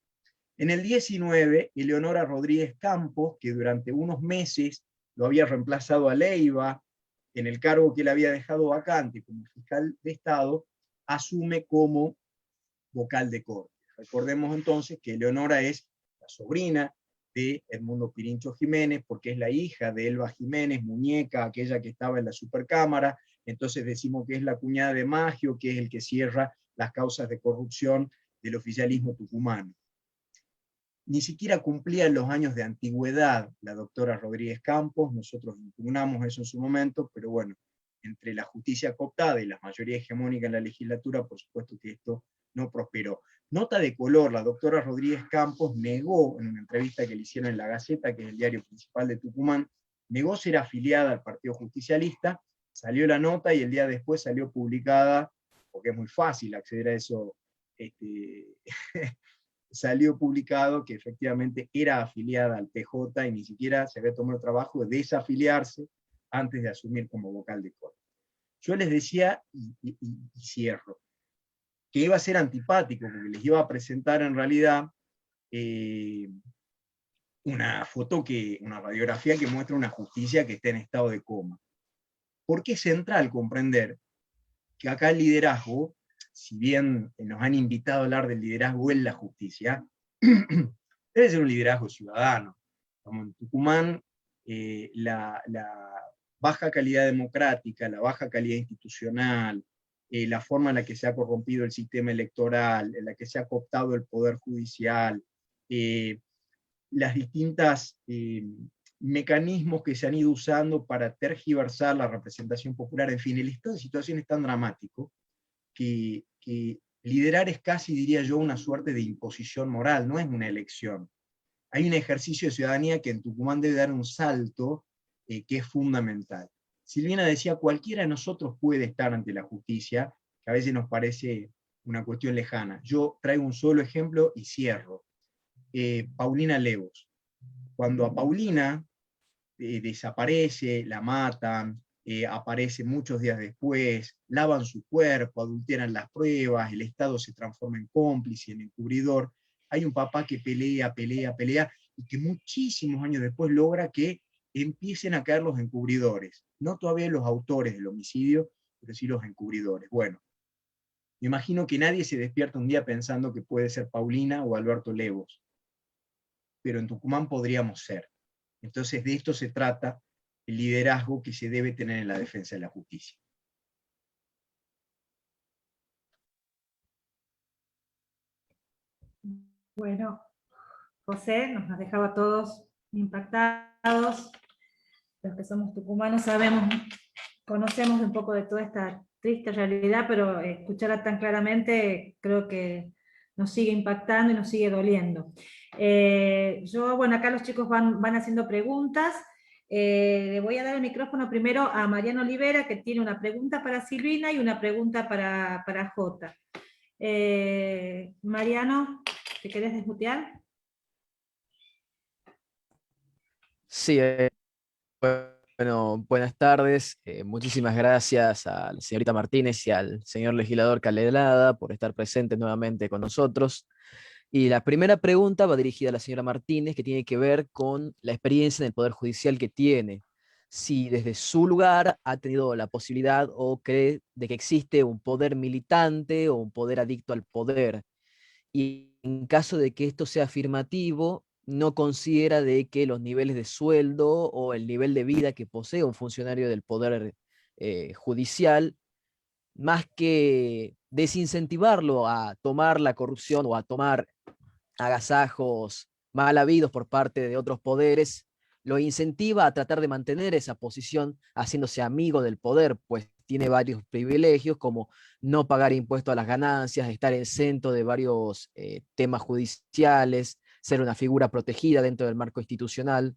en el 19, Eleonora Rodríguez Campos, que durante unos meses lo había reemplazado a Leiva en el cargo que él había dejado vacante como fiscal de Estado, asume como vocal de corte. Recordemos entonces que Eleonora es la sobrina de Edmundo Pirincho Jiménez, porque es la hija de Elba Jiménez, muñeca, aquella que estaba en la Supercámara, entonces decimos que es la cuñada de Maggio, que es el que cierra las causas de corrupción del oficialismo tucumano. Ni siquiera cumplía los años de antigüedad la doctora Rodríguez Campos, nosotros impugnamos eso en su momento, pero bueno, entre la justicia cooptada y la mayoría hegemónica en la legislatura, por supuesto que esto no prosperó. Nota de color, la doctora Rodríguez Campos negó, en una entrevista que le hicieron en La Gaceta, que es el diario principal de Tucumán, negó ser afiliada al Partido Justicialista, salió la nota y el día después salió publicada, porque es muy fácil acceder a eso, salió publicado que efectivamente era afiliada al PJ y ni siquiera se había tomado el trabajo de desafiliarse antes de asumir como vocal de corte. Yo les decía, y cierro, que iba a ser antipático, porque les iba a presentar en realidad una radiografía que muestra una justicia que está en estado de coma. Porque es central comprender que acá el liderazgo, si bien nos han invitado a hablar del liderazgo en la justicia, debe ser un liderazgo ciudadano. Como en Tucumán, la baja calidad democrática, la baja calidad institucional, la forma en la que se ha corrompido el sistema electoral, en la que se ha cooptado el poder judicial, las distintas mecanismos que se han ido usando para tergiversar la representación popular, en fin, el estado de situación es tan dramático que liderar es casi, diría yo, una suerte de imposición moral, no es una elección. Hay un ejercicio de ciudadanía que en Tucumán debe dar un salto que es fundamental. Silvina decía, cualquiera de nosotros puede estar ante la justicia, que a veces nos parece una cuestión lejana. Yo traigo un solo ejemplo y cierro. Paulina Levos. Cuando a Paulina desaparece, la matan, aparece muchos días después, lavan su cuerpo, adulteran las pruebas, el Estado se transforma en cómplice, en encubridor, hay un papá que pelea, y que muchísimos años después logra que empiecen a caer los encubridores, no todavía los autores del homicidio, pero sí los encubridores. Bueno, me imagino que nadie se despierta un día pensando que puede ser Paulina o Alberto Levos, pero en Tucumán podríamos ser. Entonces de esto se trata el liderazgo que se debe tener en la defensa de la justicia. Bueno, José nos ha dejado a todos impactados. Los que somos tucumanos sabemos, conocemos un poco de toda esta triste realidad, pero escucharla tan claramente creo que nos sigue impactando y nos sigue doliendo. Bueno, acá los chicos van haciendo preguntas. Le voy a dar el micrófono primero a Mariano Olivera, que tiene una pregunta para Silvina y una pregunta para Jota. Mariano, ¿te querés desmutear? Sí, bueno, buenas tardes. Muchísimas gracias a la señorita Martínez y al señor legislador Calelada por estar presentes nuevamente con nosotros. Y la primera pregunta va dirigida a la señora Martínez, que tiene que ver con la experiencia en el Poder Judicial que tiene. Si desde su lugar ha tenido la posibilidad o cree de que existe un poder militante o un poder adicto al poder. Y en caso de que esto sea afirmativo, no considera de que los niveles de sueldo o el nivel de vida que posee un funcionario del Poder Judicial, más que desincentivarlo a tomar la corrupción o a tomar agasajos mal habidos por parte de otros poderes, lo incentiva a tratar de mantener esa posición haciéndose amigo del poder, pues tiene varios privilegios como no pagar impuestos a las ganancias, estar exento de varios temas judiciales, ser una figura protegida dentro del marco institucional.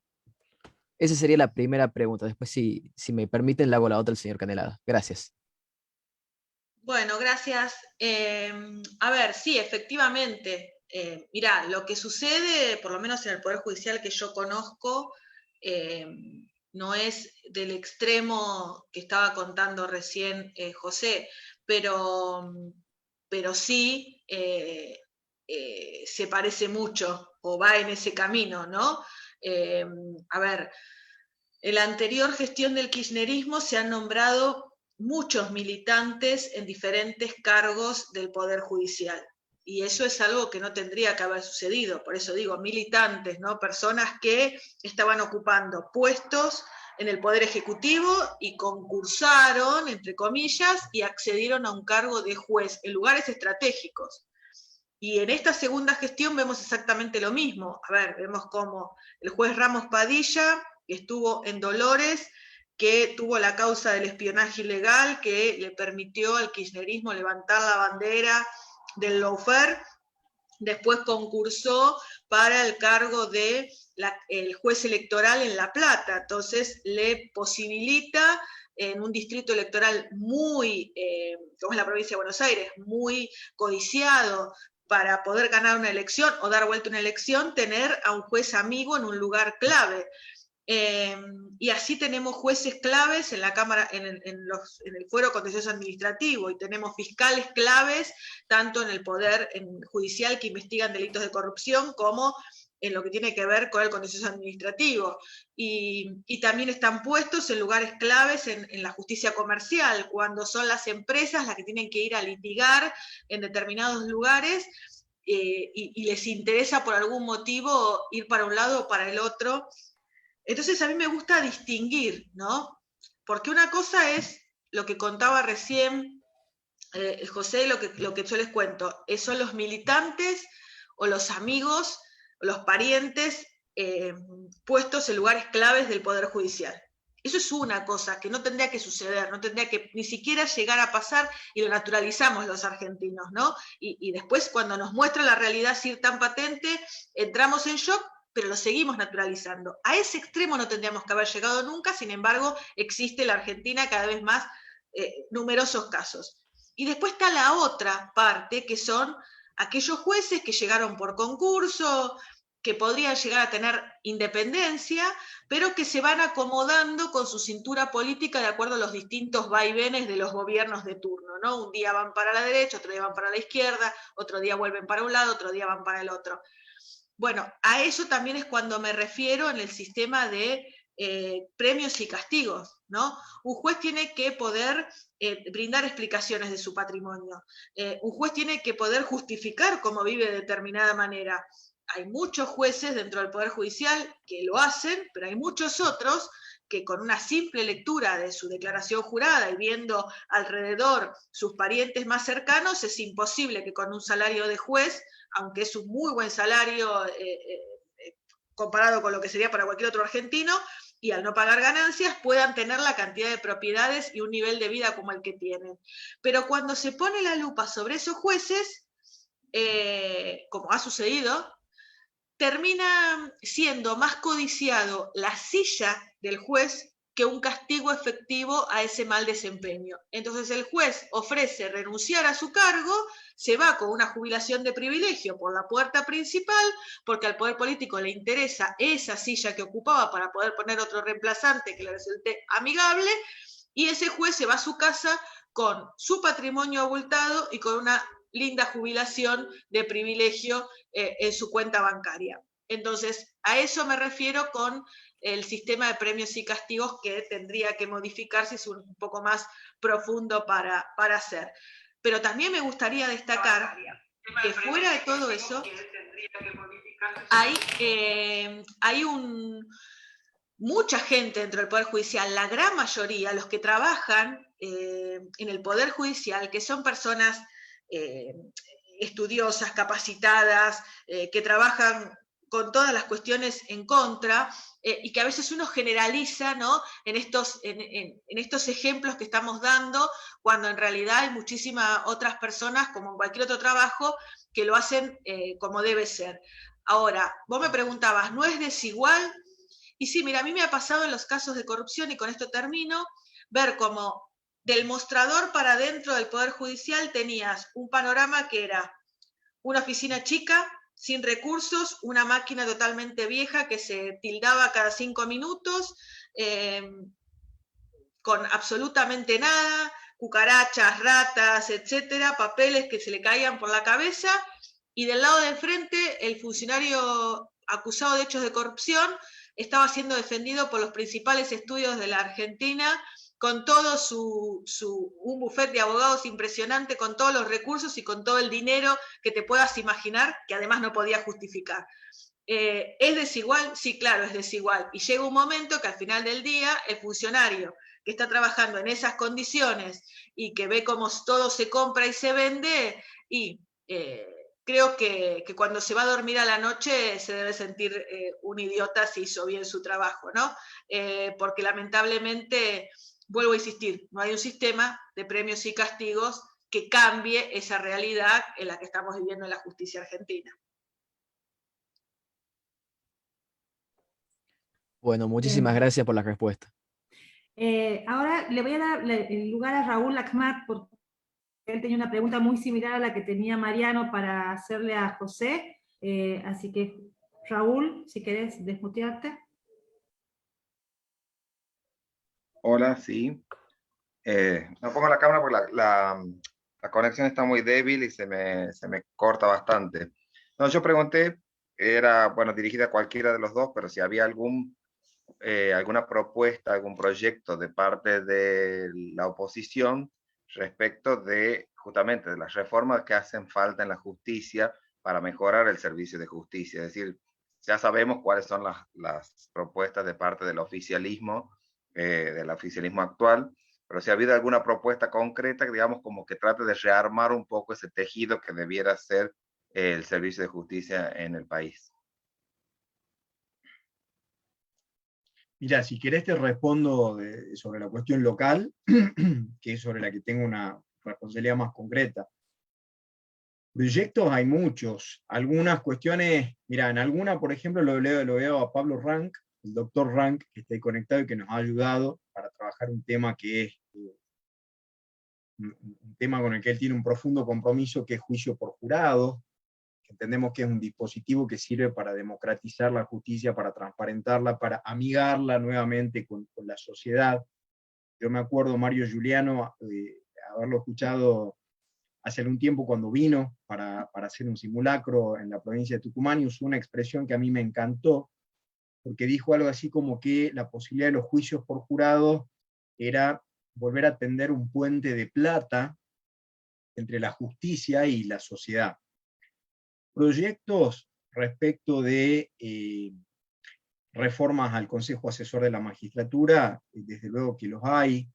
Esa sería la primera pregunta. Después, si me permiten, le hago la otra al señor Canelada. Gracias. Bueno, gracias. A ver, sí, efectivamente. Mirá, lo que sucede, por lo menos en el Poder Judicial que yo conozco, no es del extremo que estaba contando recién José, pero sí se parece mucho o va en ese camino, ¿no? A ver, en la anterior gestión del kirchnerismo se han nombrado muchos militantes en diferentes cargos del Poder Judicial. Y eso es algo que no tendría que haber sucedido. Por eso digo, militantes, ¿no? Personas que estaban ocupando puestos en el Poder Ejecutivo y concursaron, entre comillas, y accedieron a un cargo de juez en lugares estratégicos. Y en esta segunda gestión vemos exactamente lo mismo. A ver, vemos cómo el juez Ramos Padilla, que estuvo en Dolores, que tuvo la causa del espionaje ilegal, que le permitió al kirchnerismo levantar la bandera del lawfare, después concursó para el cargo de el juez electoral en La Plata, entonces le posibilita en un distrito electoral muy, como es la provincia de Buenos Aires, muy codiciado para poder ganar una elección o dar vuelta una elección, tener a un juez amigo en un lugar clave. Y así tenemos jueces claves en la Cámara, en el Fuero Contencioso Administrativo, y tenemos fiscales claves tanto en el Poder Judicial que investigan delitos de corrupción como en lo que tiene que ver con el contencioso administrativo. Y también están puestos en lugares claves en la justicia comercial, cuando son las empresas las que tienen que ir a litigar en determinados lugares y les interesa por algún motivo ir para un lado o para el otro. Entonces a mí me gusta distinguir, ¿no? Porque una cosa es lo que contaba recién José, lo que yo les cuento, son los militantes o los amigos, o los parientes puestos en lugares claves del Poder Judicial. Eso es una cosa que no tendría que suceder, no tendría que ni siquiera llegar a pasar, y lo naturalizamos los argentinos, ¿no? Y después cuando nos muestra la realidad así tan patente, entramos en shock, pero lo seguimos naturalizando. A ese extremo no tendríamos que haber llegado nunca, sin embargo, existe en la Argentina cada vez más numerosos casos. Y después está la otra parte, que son aquellos jueces que llegaron por concurso, que podrían llegar a tener independencia, pero que se van acomodando con su cintura política de acuerdo a los distintos vaivenes de los gobiernos de turno, ¿no? Un día van para la derecha, otro día van para la izquierda, otro día vuelven para un lado, otro día van para el otro. Bueno, a eso también es cuando me refiero en el sistema de premios y castigos, ¿no? Un juez tiene que poder brindar explicaciones de su patrimonio. Un juez tiene que poder justificar cómo vive de determinada manera. Hay muchos jueces dentro del Poder Judicial que lo hacen, pero hay muchos otros que con una simple lectura de su declaración jurada y viendo alrededor sus parientes más cercanos, es imposible que con un salario de juez, aunque es un muy buen salario comparado con lo que sería para cualquier otro argentino, y al no pagar ganancias puedan tener la cantidad de propiedades y un nivel de vida como el que tienen. Pero cuando se pone la lupa sobre esos jueces, como ha sucedido, termina siendo más codiciado la silla del juez que un castigo efectivo a ese mal desempeño. Entonces el juez ofrece renunciar a su cargo, se va con una jubilación de privilegio por la puerta principal, porque al poder político le interesa esa silla que ocupaba para poder poner otro reemplazante que le resulte amigable, y ese juez se va a su casa con su patrimonio abultado y con una linda jubilación de privilegio en su cuenta bancaria. Entonces, a eso me refiero con el sistema de premios y castigos que tendría que modificarse, es un poco más profundo para hacer. Pero también me gustaría destacar que fuera de todo eso, hay mucha gente dentro del Poder Judicial, la gran mayoría, los que trabajan en el Poder Judicial, que son personas estudiosas, capacitadas, que trabajan con todas las cuestiones en contra, y que a veces uno generaliza, ¿no?, en estos ejemplos que estamos dando, cuando en realidad hay muchísimas otras personas, como en cualquier otro trabajo, que lo hacen como debe ser. Ahora, vos me preguntabas, ¿no es desigual? Y sí, mira, a mí me ha pasado en los casos de corrupción, y con esto termino, ver cómo del mostrador para adentro del Poder Judicial tenías un panorama que era una oficina chica, sin recursos, una máquina totalmente vieja que se tildaba cada 5 minutos, con absolutamente nada, cucarachas, ratas, etcétera, papeles que se le caían por la cabeza, y del lado de frente el funcionario acusado de hechos de corrupción estaba siendo defendido por los principales estudios de la Argentina, con todo un bufete de abogados impresionante, con todos los recursos y con todo el dinero que te puedas imaginar, que además no podía justificar. ¿Es desigual? Sí, claro, es desigual. Y llega un momento que al final del día el funcionario que está trabajando en esas condiciones y que ve cómo todo se compra y se vende, y creo que cuando se va a dormir a la noche se debe sentir un idiota si hizo bien su trabajo, ¿no? Porque lamentablemente, vuelvo a insistir, no hay un sistema de premios y castigos que cambie esa realidad en la que estamos viviendo en la justicia argentina. Bueno, muchísimas gracias por la respuesta. Ahora le voy a dar el lugar a Raúl Lachmat, porque él tenía una pregunta muy similar a la que tenía Mariano para hacerle a José. Así que, Raúl, si querés desmutearte. Hola, sí. No pongo la cámara porque la conexión está muy débil y se me corta bastante. No, yo pregunté, era, bueno, dirigida a cualquiera de los dos, pero si había alguna propuesta, algún proyecto de parte de la oposición respecto de justamente de las reformas que hacen falta en la justicia para mejorar el servicio de justicia. Es decir, ya sabemos cuáles son las propuestas de parte del oficialismo actual, pero si ha habido alguna propuesta concreta, digamos, como que trate de rearmar un poco ese tejido que debiera ser el servicio de justicia en el país. Mira, si querés te respondo sobre la cuestión local, que es sobre la que tengo una responsabilidad más concreta. Proyectos hay muchos, algunas cuestiones, mira, en alguna, por ejemplo, lo veo a Pablo Rank, el doctor Rank, que está ahí conectado y que nos ha ayudado para trabajar un tema que es un tema con el que él tiene un profundo compromiso, que es juicio por jurado, que entendemos que es un dispositivo que sirve para democratizar la justicia, para transparentarla, para amigarla nuevamente con la sociedad. Yo me acuerdo, Mario Giuliano, haberlo escuchado hace algún tiempo cuando vino para hacer un simulacro en la provincia de Tucumán, y usó una expresión que a mí me encantó, porque dijo algo así como que la posibilidad de los juicios por jurado era volver a tender un puente de plata entre la justicia y la sociedad. Proyectos respecto de reformas al Consejo Asesor de la Magistratura, desde luego que los hay,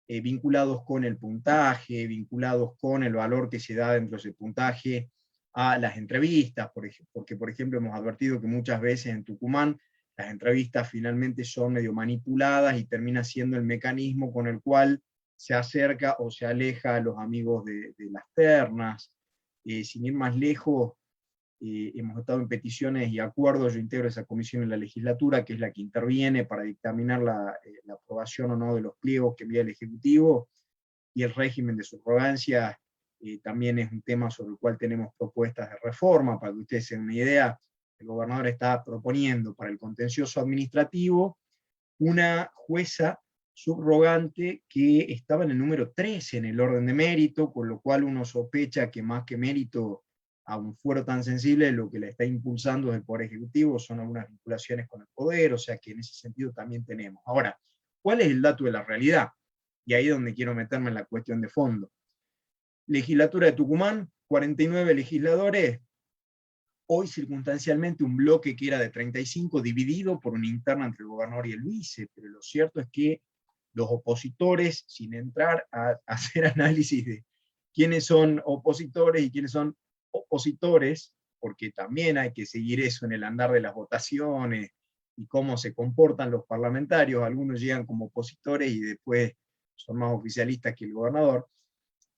vinculados con el puntaje, vinculados con el valor que se da dentro de ese puntaje a las entrevistas, porque por ejemplo hemos advertido que muchas veces en Tucumán las entrevistas finalmente son medio manipuladas y termina siendo el mecanismo con el cual se acerca o se aleja a los amigos de las ternas. Sin ir más lejos, hemos estado en peticiones y acuerdos, yo integro esa comisión en la legislatura, que es la que interviene para dictaminar la aprobación o no de los pliegos que envía el Ejecutivo, y el régimen de subrogancia también es un tema sobre el cual tenemos propuestas de reforma. Para que ustedes tengan una idea, el gobernador está proponiendo para el contencioso administrativo una jueza subrogante que estaba en el número 13 en el orden de mérito, con lo cual uno sospecha que más que mérito a un fuero tan sensible, lo que le está impulsando desde el Poder Ejecutivo son algunas vinculaciones con el poder, o sea que en ese sentido también tenemos. Ahora, ¿cuál es el dato de la realidad? Y ahí es donde quiero meterme en la cuestión de fondo. Legislatura de Tucumán, 49 legisladores, hoy circunstancialmente un bloque que era de 35 dividido por una interna entre el gobernador y el vice, pero lo cierto es que los opositores, sin entrar a hacer análisis de quiénes son opositores y quiénes son opositores, porque también hay que seguir eso en el andar de las votaciones, y cómo se comportan los parlamentarios. Algunos llegan como opositores y después son más oficialistas que el gobernador.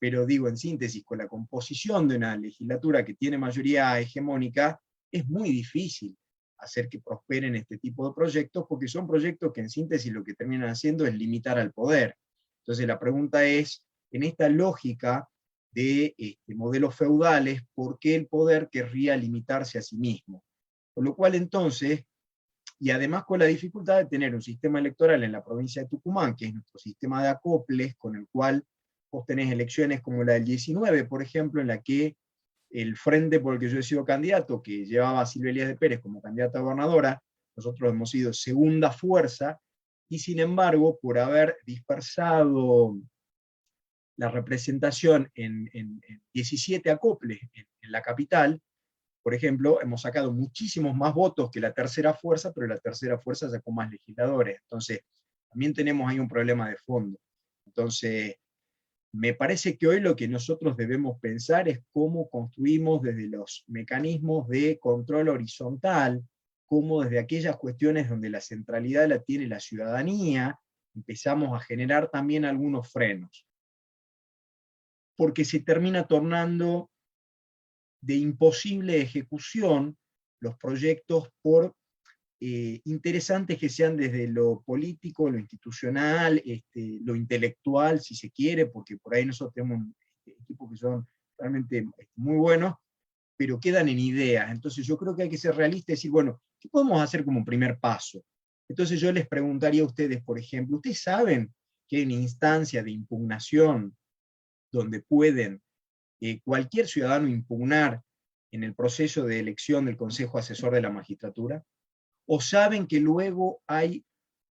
Pero digo, en síntesis, con la composición de una legislatura que tiene mayoría hegemónica, es muy difícil hacer que prosperen este tipo de proyectos, porque son proyectos que en síntesis lo que terminan haciendo es limitar al poder. Entonces la pregunta es, en esta lógica de modelos feudales, ¿por qué el poder querría limitarse a sí mismo? Con lo cual entonces, y además con la dificultad de tener un sistema electoral en la provincia de Tucumán, que es nuestro sistema de acoples, con el cual vos tenés elecciones como la del 19, por ejemplo, en la que el frente por el que yo he sido candidato, que llevaba a Silvia Elías de Pérez como candidata a gobernadora, nosotros hemos sido segunda fuerza, y sin embargo, por haber dispersado la representación en 17 acoples en la capital, por ejemplo, hemos sacado muchísimos más votos que la tercera fuerza, pero la tercera fuerza sacó más legisladores. Entonces, también tenemos ahí un problema de fondo. Entonces, me parece que hoy lo que nosotros debemos pensar es cómo construimos desde los mecanismos de control horizontal, cómo desde aquellas cuestiones donde la centralidad la tiene la ciudadanía, empezamos a generar también algunos frenos. Porque se termina tornando de imposible ejecución los proyectos por interesantes que sean desde lo político, lo institucional, lo intelectual, si se quiere, porque por ahí nosotros tenemos equipos que son realmente muy buenos, pero quedan en ideas. Entonces yo creo que hay que ser realista y decir, bueno, ¿qué podemos hacer como primer paso? Entonces yo les preguntaría a ustedes, por ejemplo, ¿ustedes saben que hay una instancia de impugnación donde pueden cualquier ciudadano impugnar en el proceso de elección del Consejo Asesor de la Magistratura? ¿O saben que luego hay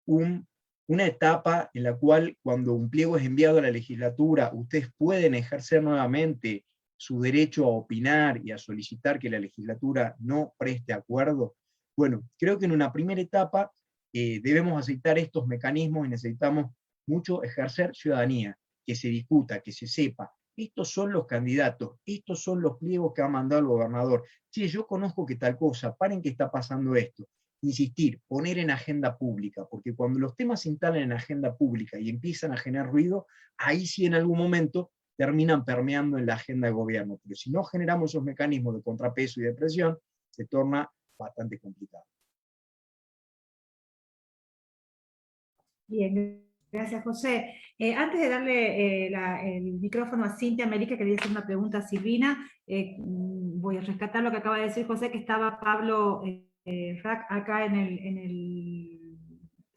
una etapa en la cual cuando un pliego es enviado a la legislatura, ustedes pueden ejercer nuevamente su derecho a opinar y a solicitar que la legislatura no preste acuerdo? Bueno, creo que en una primera etapa debemos aceptar estos mecanismos y necesitamos mucho ejercer ciudadanía, que se discuta, que se sepa. Estos son los candidatos, estos son los pliegos que ha mandado el gobernador. Sí, yo conozco que tal cosa, paren que está pasando esto. Insistir, poner en agenda pública, porque cuando los temas se instalan en agenda pública y empiezan a generar ruido, ahí sí en algún momento terminan permeando en la agenda de gobierno. Pero si no generamos esos mecanismos de contrapeso y de presión, se torna bastante complicado. Bien, gracias José. Antes de darle el micrófono a Cintia Melic, quería hacer una pregunta a Silvina. Voy a rescatar lo que acaba de decir José, que estaba Pablo Rack acá en el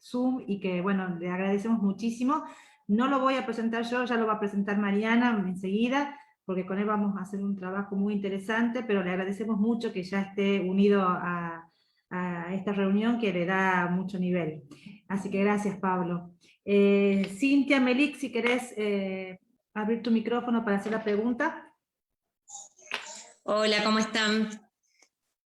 Zoom y que, bueno, le agradecemos muchísimo. No lo voy a presentar yo, ya lo va a presentar Mariana enseguida, porque con él vamos a hacer un trabajo muy interesante, pero le agradecemos mucho que ya esté unido a esta reunión que le da mucho nivel. Así que gracias, Pablo. Cintia Melic, si querés abrir tu micrófono para hacer la pregunta. Hola, ¿cómo están?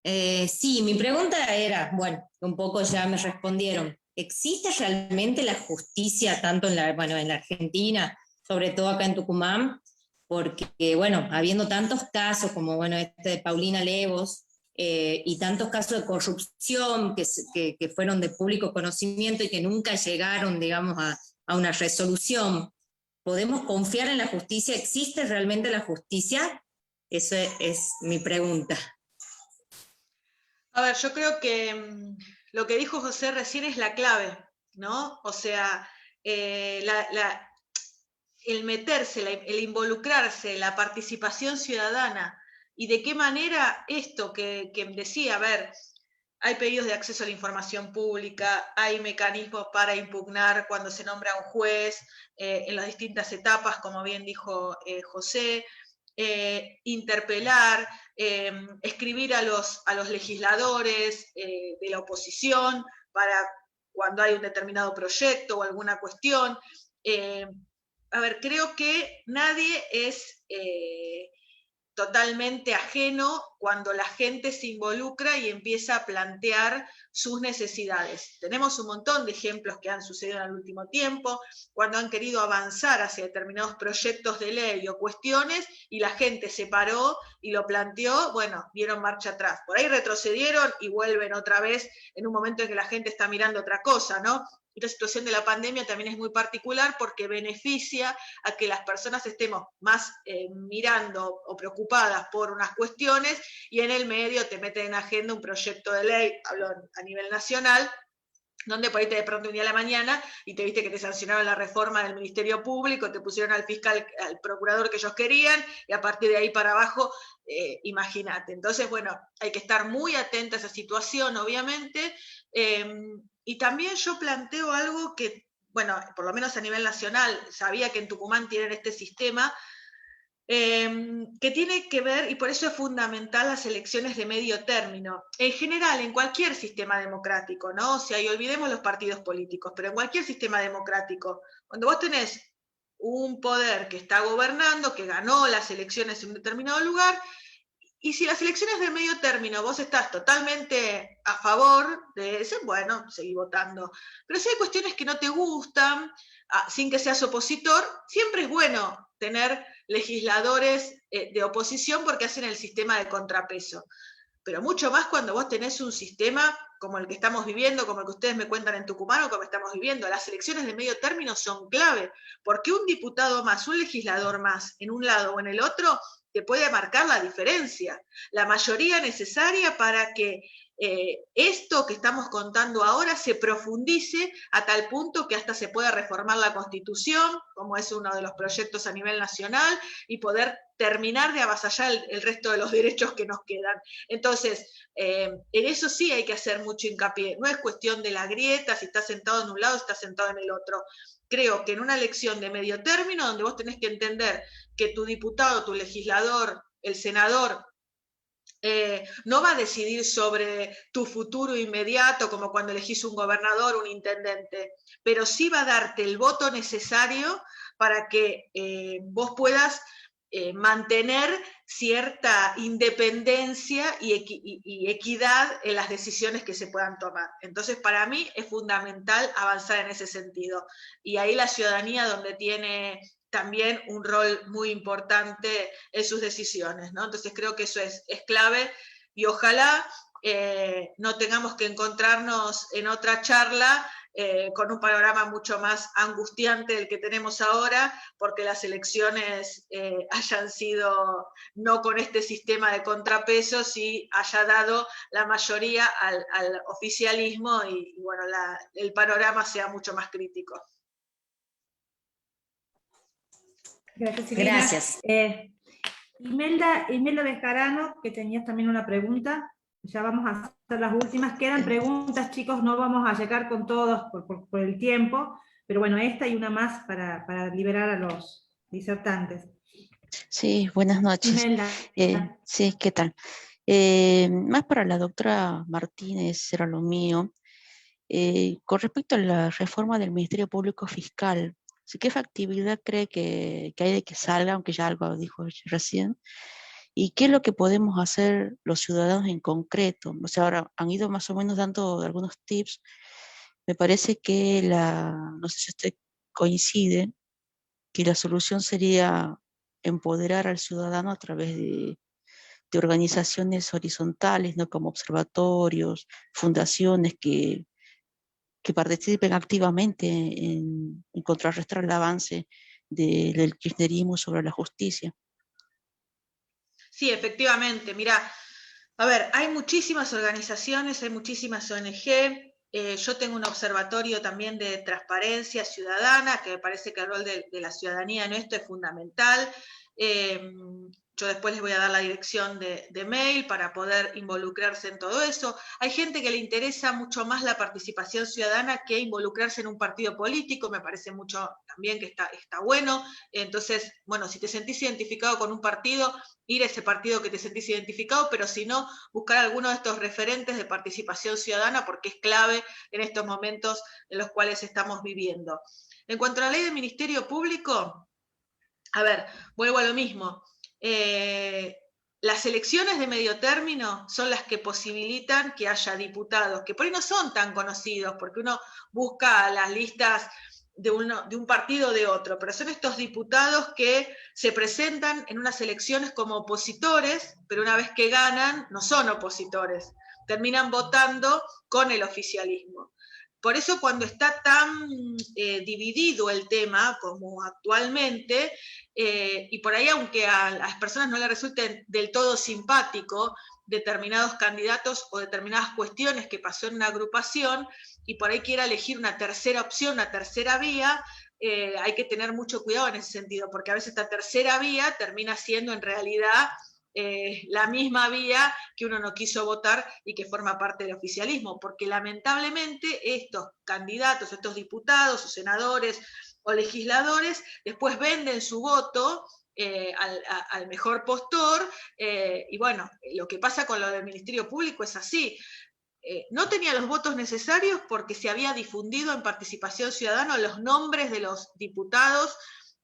Sí, mi pregunta era, bueno, un poco ya me respondieron. ¿Existe realmente la justicia tanto en la Argentina, sobre todo acá en Tucumán? Porque, bueno, habiendo tantos casos como, bueno, este de Paulina Levos, y tantos casos de corrupción que fueron de público conocimiento y que nunca llegaron, digamos, a una resolución, ¿podemos confiar en la justicia? ¿Existe realmente la justicia? Esa es mi pregunta. A ver, yo creo que lo que dijo José recién es la clave, ¿no? O sea, el meterse, el involucrarse, la participación ciudadana, y de qué manera esto que decía, a ver, hay pedidos de acceso a la información pública, hay mecanismos para impugnar cuando se nombra un juez, en las distintas etapas, como bien dijo José, interpelar, escribir a los legisladores de la oposición para cuando hay un determinado proyecto o alguna cuestión. A ver, creo que nadie es totalmente ajeno cuando la gente se involucra y empieza a plantear sus necesidades. Tenemos un montón de ejemplos que han sucedido en el último tiempo, cuando han querido avanzar hacia determinados proyectos de ley o cuestiones, y la gente se paró y lo planteó, bueno, dieron marcha atrás. Por ahí retrocedieron y vuelven otra vez en un momento en que la gente está mirando otra cosa, ¿no? Esta situación de la pandemia también es muy particular porque beneficia a que las personas estemos más mirando o preocupadas por unas cuestiones, y en el medio te meten en agenda un proyecto de ley, hablo a nivel nacional, donde por ahí te de pronto un día a la mañana y te viste que te sancionaron la reforma del Ministerio Público, te pusieron al fiscal, al procurador que ellos querían, y a partir de ahí para abajo, imagínate. Entonces, bueno, hay que estar muy atenta a esa situación, obviamente, y también yo planteo algo que, bueno, por lo menos a nivel nacional, sabía que en Tucumán tienen este sistema, que tiene que ver, y por eso es fundamental las elecciones de medio término, en general, en cualquier sistema democrático, ¿no? O sea, y olvidemos los partidos políticos, pero en cualquier sistema democrático, cuando vos tenés un poder que está gobernando, que ganó las elecciones en un determinado lugar, y si las elecciones de medio término vos estás totalmente a favor de ese, bueno, seguí votando. Pero si hay cuestiones que no te gustan, sin que seas opositor, siempre es bueno tener legisladores de oposición porque hacen el sistema de contrapeso. Pero mucho más cuando vos tenés un sistema como el que estamos viviendo, como el que ustedes me cuentan en Tucumán o como estamos viviendo. Las elecciones de medio término son clave, porque un diputado más, un legislador más, en un lado o en el otro, te puede marcar la diferencia, la mayoría necesaria para que esto que estamos contando ahora se profundice a tal punto que hasta se pueda reformar la Constitución, como es uno de los proyectos a nivel nacional, y poder terminar de avasallar el resto de los derechos que nos quedan. Entonces, en eso sí hay que hacer mucho hincapié. No es cuestión de la grieta, si estás sentado en un lado, si estás sentado en el otro. Creo que en una elección de medio término, donde vos tenés que entender que tu diputado, tu legislador, el senador, no va a decidir sobre tu futuro inmediato, como cuando elegís un gobernador, un intendente, pero sí va a darte el voto necesario para que vos puedas mantener cierta independencia y equidad en las decisiones que se puedan tomar. Entonces, para mí es fundamental avanzar en ese sentido. Y ahí la ciudadanía, donde tiene también un rol muy importante en sus decisiones, ¿no? Entonces creo que eso es clave, y ojalá no tengamos que encontrarnos en otra charla con un panorama mucho más angustiante del que tenemos ahora, porque las elecciones hayan sido no con este sistema de contrapesos y haya dado la mayoría al oficialismo y bueno, el panorama sea mucho más crítico. Gracias, Silvina. Gracias. Imelda Bejarano, que tenías también una pregunta. Ya vamos a hacer las últimas. Quedan preguntas, chicos, no vamos a llegar con todos por el tiempo, pero bueno, esta y una más para liberar a los disertantes. Sí, buenas noches. Imelda. Sí, ¿qué tal? Más para la doctora Martínez, era lo mío. Con respecto a la reforma del Ministerio Público Fiscal, ¿qué factibilidad cree que hay de que salga, aunque ya algo dijo recién? ¿Y qué es lo que podemos hacer los ciudadanos en concreto? O sea, ahora han ido más o menos dando algunos tips. Me parece que no sé si usted coincide, que la solución sería empoderar al ciudadano a través de organizaciones horizontales, ¿no? Como observatorios, fundaciones que participen activamente en contrarrestar el avance del kirchnerismo sobre la justicia. Sí, efectivamente. Mira, a ver, hay muchísimas organizaciones, hay muchísimas ONG. Yo tengo un observatorio también de transparencia ciudadana, que me parece que el rol de la ciudadanía en esto es fundamental. Yo después les voy a dar la dirección de mail para poder involucrarse en todo eso. Hay gente que le interesa mucho más la participación ciudadana que involucrarse en un partido político, me parece mucho también que está bueno. Entonces, bueno, si te sentís identificado con un partido, ir a ese partido que te sentís identificado, pero si no, buscar alguno de estos referentes de participación ciudadana, porque es clave en estos momentos en los cuales estamos viviendo. En cuanto a la ley del Ministerio Público, a ver, vuelvo a lo mismo. las elecciones de medio término son las que posibilitan que haya diputados, que por ahí no son tan conocidos, porque uno busca las listas de un partido o de otro, pero son estos diputados que se presentan en unas elecciones como opositores, pero una vez que ganan no son opositores, terminan votando con el oficialismo. Por eso cuando está tan dividido el tema como actualmente, y por ahí aunque a las personas no les resulten del todo simpático determinados candidatos o determinadas cuestiones que pasó en una agrupación, y por ahí quiera elegir una tercera opción, una tercera vía, hay que tener mucho cuidado en ese sentido, porque a veces esta tercera vía termina siendo en realidad la misma vía que uno no quiso votar y que forma parte del oficialismo, porque lamentablemente estos candidatos, estos diputados o senadores o legisladores después venden su voto al mejor postor, y bueno, lo que pasa con lo del Ministerio Público es así. No tenía los votos necesarios porque se había difundido en Participación Ciudadana los nombres de los diputados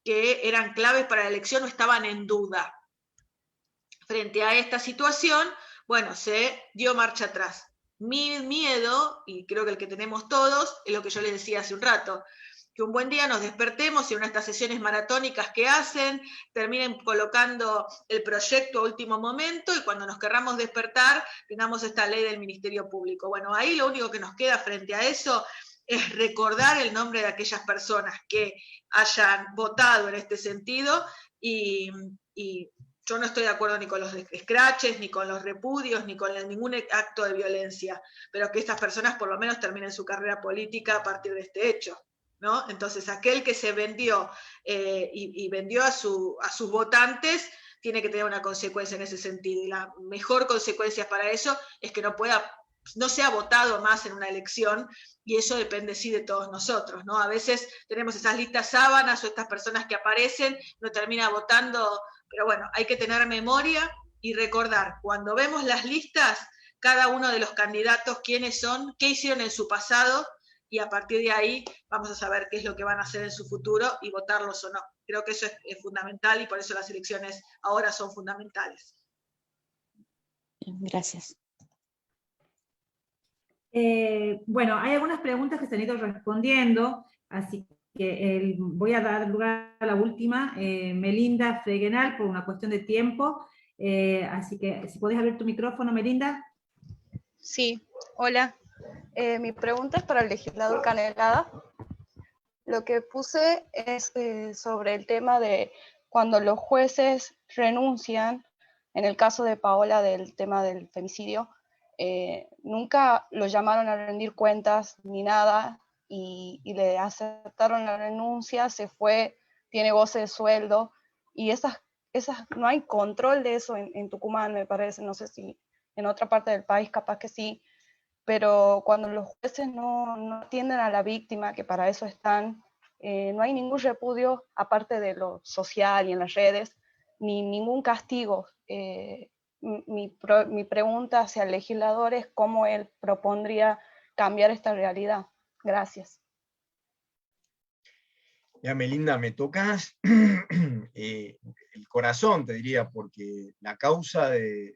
que eran claves para la elección o estaban en duda. Frente a esta situación, bueno, se dio marcha atrás. Mi miedo, y creo que el que tenemos todos, es lo que yo les decía hace un rato, que un buen día nos despertemos y en estas sesiones maratónicas que hacen, terminen colocando el proyecto a último momento y cuando nos querramos despertar, tengamos esta ley del Ministerio Público. Bueno, ahí lo único que nos queda frente a eso es recordar el nombre de aquellas personas que hayan votado en este sentido y yo no estoy de acuerdo ni con los escraches, ni con los repudios, ni con ningún acto de violencia, pero que estas personas por lo menos terminen su carrera política a partir de este hecho, ¿no? Entonces, aquel que se vendió y vendió a sus votantes tiene que tener una consecuencia en ese sentido, y la mejor consecuencia para eso es que no sea votado más en una elección, y eso depende sí de todos nosotros, ¿no? A veces tenemos esas listas sábanas o estas personas que aparecen, no termina votando. Pero bueno, hay que tener memoria y recordar, cuando vemos las listas, cada uno de los candidatos, quiénes son, qué hicieron en su pasado, y a partir de ahí vamos a saber qué es lo que van a hacer en su futuro y votarlos o no. Creo que eso es fundamental y por eso las elecciones ahora son fundamentales. Gracias. Bueno, hay algunas preguntas que se han ido respondiendo, así que voy a dar lugar a la última, Melinda Fregenal, por una cuestión de tiempo, así que si podés abrir tu micrófono, Melinda. Sí, hola. Mi pregunta es para el legislador Canelada. Lo que puse es sobre el tema de cuando los jueces renuncian, en el caso de Paola del tema del femicidio, nunca lo llamaron a rendir cuentas ni nada, y le aceptaron la renuncia, se fue, tiene goce de sueldo, y no hay control de eso en Tucumán, me parece, no sé si en otra parte del país capaz que sí, pero cuando los jueces no atienden a la víctima, que para eso están, no hay ningún repudio, aparte de lo social y en las redes, ni ningún castigo. Mi pregunta hacia el legislador es cómo él propondría cambiar esta realidad. Gracias. Ya, Melinda, me tocas el corazón, te diría, porque la causa de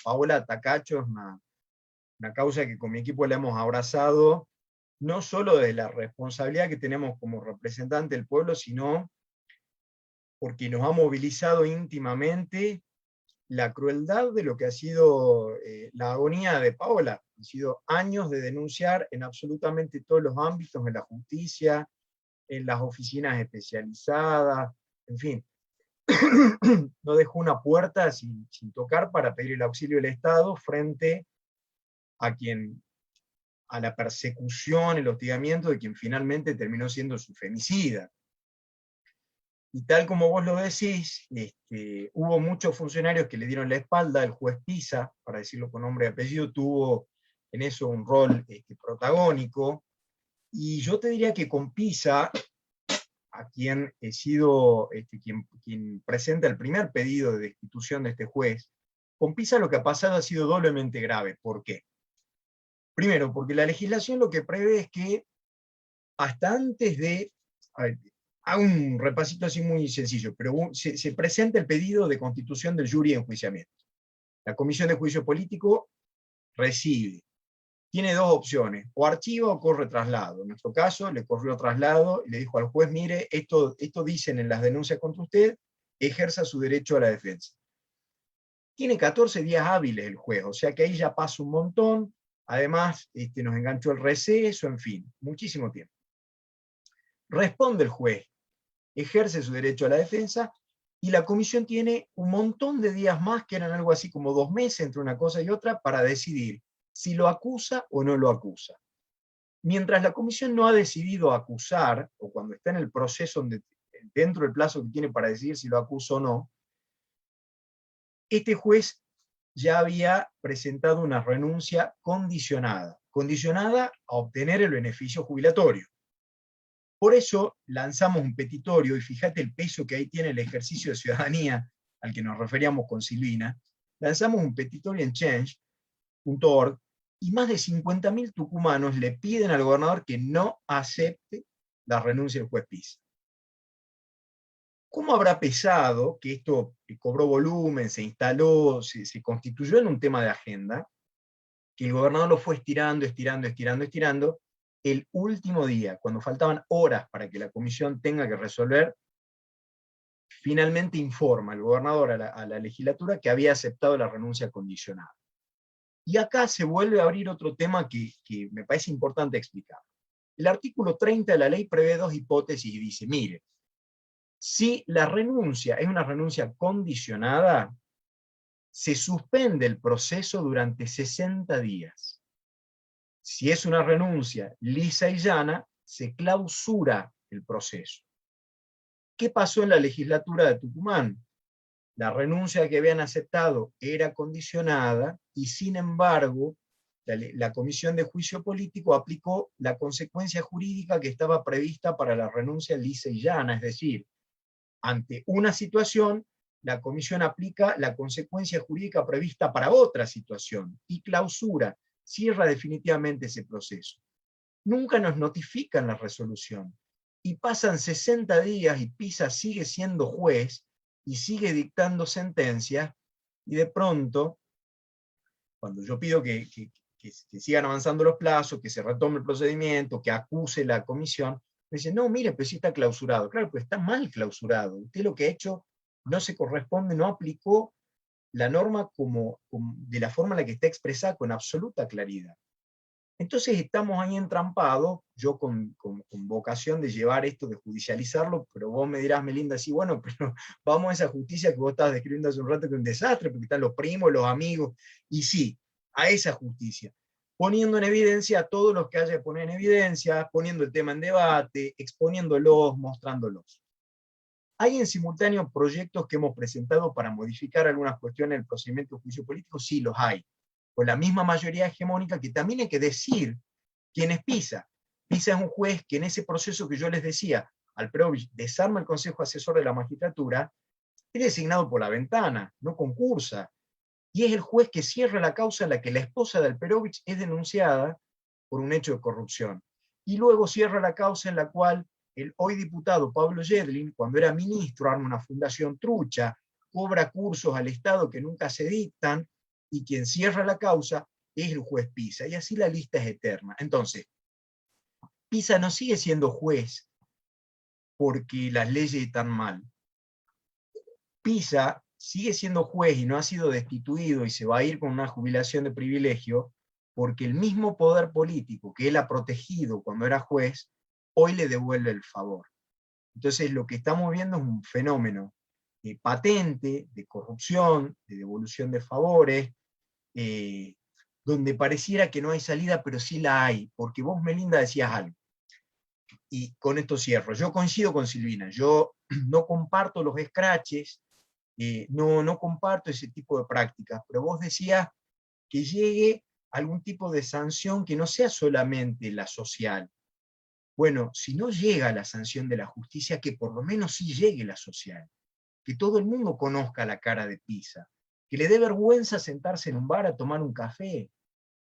Paola Tacacho es una causa que con mi equipo la hemos abrazado, no solo de la responsabilidad que tenemos como representante del pueblo, sino porque nos ha movilizado íntimamente la crueldad de lo que ha sido la agonía de Paola. Han sido años de denunciar en absolutamente todos los ámbitos, en la justicia, en las oficinas especializadas, en fin. No dejó una puerta sin tocar para pedir el auxilio del Estado frente a la persecución, el hostigamiento de quien finalmente terminó siendo su femicida. Y tal como vos lo decís, hubo muchos funcionarios que le dieron la espalda. El juez Pisa, para decirlo con nombre y apellido, tuvo en eso un rol protagónico. Y yo te diría que con Pisa, a quien he sido quien presenta el primer pedido de destitución de este juez, con Pisa lo que ha pasado ha sido doblemente grave. ¿Por qué? Primero, porque la legislación lo que prevé es que hasta antes de... Hago un repasito así muy sencillo, pero se presenta el pedido de constitución del jury de enjuiciamiento. La Comisión de Juicio Político recibe. Tiene dos opciones, o archiva o corre traslado. En nuestro caso, le corrió traslado y le dijo al juez, mire, esto dicen en las denuncias contra usted, ejerza su derecho a la defensa. Tiene 14 días hábiles el juez, o sea que ahí ya pasa un montón, además nos enganchó el receso, en fin, muchísimo tiempo. Responde el juez, ejerce su derecho a la defensa, y la comisión tiene un montón de días más, que eran algo así como 2 meses entre una cosa y otra, para decidir si lo acusa o no lo acusa. Mientras la comisión no ha decidido acusar, o cuando está en el proceso dentro del plazo que tiene para decidir si lo acusa o no, este juez ya había presentado una renuncia condicionada a obtener el beneficio jubilatorio. Por eso lanzamos un petitorio, y fíjate el peso que ahí tiene el ejercicio de ciudadanía al que nos referíamos con Silvina. Lanzamos un petitorio en change.org, y más de 50.000 tucumanos le piden al gobernador que no acepte la renuncia del juez Pisa. ¿Cómo habrá pesado que esto cobró volumen, se instaló, se constituyó en un tema de agenda, que el gobernador lo fue estirando, el último día, cuando faltaban horas para que la comisión tenga que resolver, finalmente informa el gobernador a la legislatura que había aceptado la renuncia condicionada? Y acá se vuelve a abrir otro tema que me parece importante explicar. El artículo 30 de la ley prevé 2 hipótesis y dice, mire, si la renuncia es una renuncia condicionada, se suspende el proceso durante 60 días. Si es una renuncia lisa y llana, se clausura el proceso. ¿Qué pasó en la legislatura de Tucumán? La renuncia que habían aceptado era condicionada, y sin embargo, la Comisión de Juicio Político aplicó la consecuencia jurídica que estaba prevista para la renuncia lisa y llana, es decir, ante una situación, la comisión aplica la consecuencia jurídica prevista para otra situación, y clausura, cierra definitivamente ese proceso. Nunca nos notifican la resolución, y pasan 60 días y Pisa sigue siendo juez, y sigue dictando sentencias, y de pronto, cuando yo pido que sigan avanzando los plazos, que se retome el procedimiento, que acuse la comisión, me dicen, no, mire, pero sí está clausurado. Claro, pero está mal clausurado. Usted lo que ha hecho no se corresponde, no aplicó la norma de la forma en la que está expresada con absoluta claridad. Entonces estamos ahí entrampados, yo con vocación de llevar esto, de judicializarlo, pero vos me dirás, Melinda, sí, bueno, pero vamos a esa justicia que vos estabas describiendo hace un rato, que es un desastre, porque están los primos, los amigos, y sí, a esa justicia, poniendo en evidencia a todos los que haya que poner en evidencia, poniendo el tema en debate, exponiéndolos, mostrándolos. ¿Hay en simultáneo proyectos que hemos presentado para modificar algunas cuestiones del procedimiento de juicio político? Sí, los hay. Con la misma mayoría hegemónica, que también hay que decir quién es Pisa. Pisa es un juez que en ese proceso que yo les decía, Alperovich desarma el Consejo Asesor de la Magistratura, es designado por la ventana, no concursa. Y es el juez que cierra la causa en la que la esposa de Alperovich es denunciada por un hecho de corrupción. Y luego cierra la causa en la cual el hoy diputado Pablo Yedlin, cuando era ministro, arma una fundación trucha, cobra cursos al Estado que nunca se dictan, y quien cierra la causa es el juez Pisa. Y así la lista es eterna. Entonces, Pisa no sigue siendo juez porque las leyes están mal. Pisa sigue siendo juez y no ha sido destituido y se va a ir con una jubilación de privilegio porque el mismo poder político que él ha protegido cuando era juez, hoy le devuelve el favor. Entonces lo que estamos viendo es un fenómeno patente de corrupción, de devolución de favores, donde pareciera que no hay salida, pero sí la hay, porque vos, Melinda, decías algo. Y con esto cierro. Yo coincido con Silvina, yo no comparto los escraches, no comparto ese tipo de prácticas, pero vos decías que llegue algún tipo de sanción que no sea solamente la social. Bueno, si no llega la sanción de la justicia, que por lo menos sí llegue la social, que todo el mundo conozca la cara de Pisa, que le dé vergüenza sentarse en un bar a tomar un café.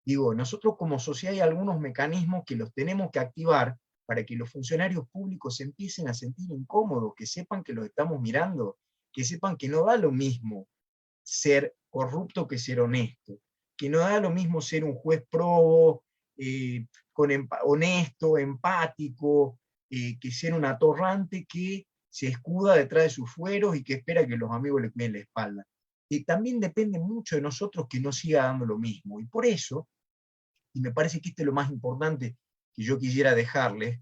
Digo, nosotros como sociedad hay algunos mecanismos que los tenemos que activar para que los funcionarios públicos se empiecen a sentir incómodos, que sepan que los estamos mirando, que sepan que no da lo mismo ser corrupto que ser honesto, que no da lo mismo ser un juez probo, honesto, empático, que ser un atorrante que se escuda detrás de sus fueros y que espera que los amigos le cuiden la espalda. También depende mucho de nosotros que no siga dando lo mismo, y por eso, y me parece que esto es lo más importante que yo quisiera dejarles,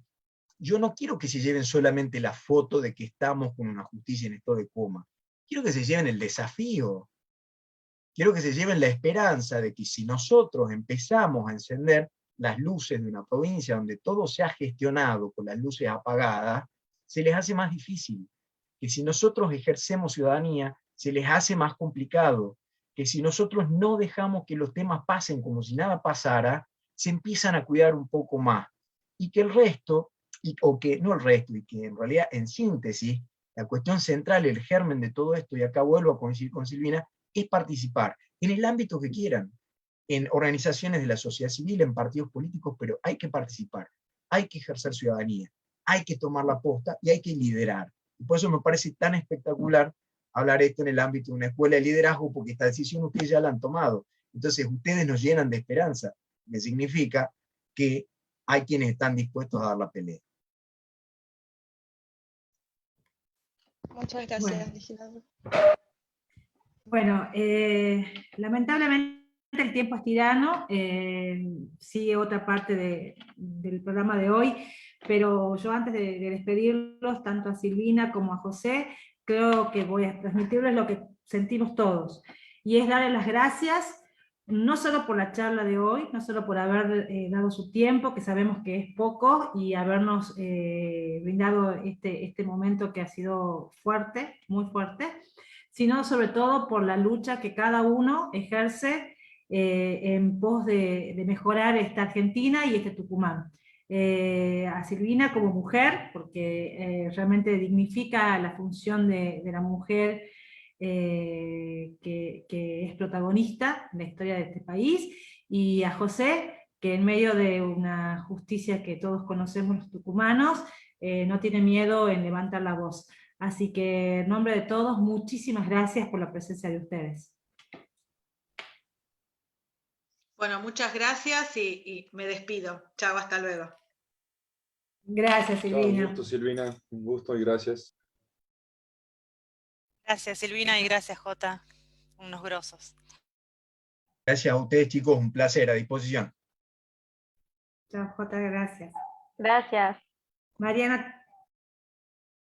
yo no quiero que se lleven solamente la foto de que estamos con una justicia en estado de coma, quiero que se lleven el desafío, quiero que se lleven la esperanza de que si nosotros empezamos a encender las luces de una provincia donde todo se ha gestionado con las luces apagadas, se les hace más difícil, que si nosotros ejercemos ciudadanía, se les hace más complicado, que si nosotros no dejamos que los temas pasen como si nada pasara, se empiezan a cuidar un poco más, y que el resto, o que no el resto, y que en realidad en síntesis, la cuestión central, el germen de todo esto, y acá vuelvo a coincidir con Silvina, es participar en el ámbito que quieran, en organizaciones de la sociedad civil, en partidos políticos, pero hay que participar, hay que ejercer ciudadanía, hay que tomar la posta y hay que liderar. Y por eso me parece tan espectacular hablar esto en el ámbito de una escuela de liderazgo, porque esta decisión ustedes ya la han tomado. Entonces ustedes nos llenan de esperanza, que significa que hay quienes están dispuestos a dar la pelea. Muchas gracias, legislador. Bueno, lamentablemente el tiempo es tirano, sigue otra parte del programa de hoy, pero yo antes de despedirlos, tanto a Silvina como a José, creo que voy a transmitirles lo que sentimos todos, y es darles las gracias, no solo por la charla de hoy, no solo por haber dado su tiempo, que sabemos que es poco, y habernos brindado este momento que ha sido fuerte, muy fuerte, sino sobre todo por la lucha que cada uno ejerce en pos de mejorar esta Argentina y este Tucumán. A Silvina como mujer, porque realmente dignifica la función de la mujer que es protagonista en la historia de este país, y a José, que en medio de una justicia que todos conocemos los tucumanos, no tiene miedo en levantar la voz. Así que en nombre de todos, muchísimas gracias por la presencia de ustedes. Bueno, muchas gracias y me despido. Chao, hasta luego. Gracias, Silvina. Chao, un gusto, Silvina. Un gusto y gracias. Gracias, Silvina, y gracias, Jota. Unos grosos. Gracias a ustedes, chicos, un placer, a disposición. Chao, Jota, gracias. Gracias. Mariana.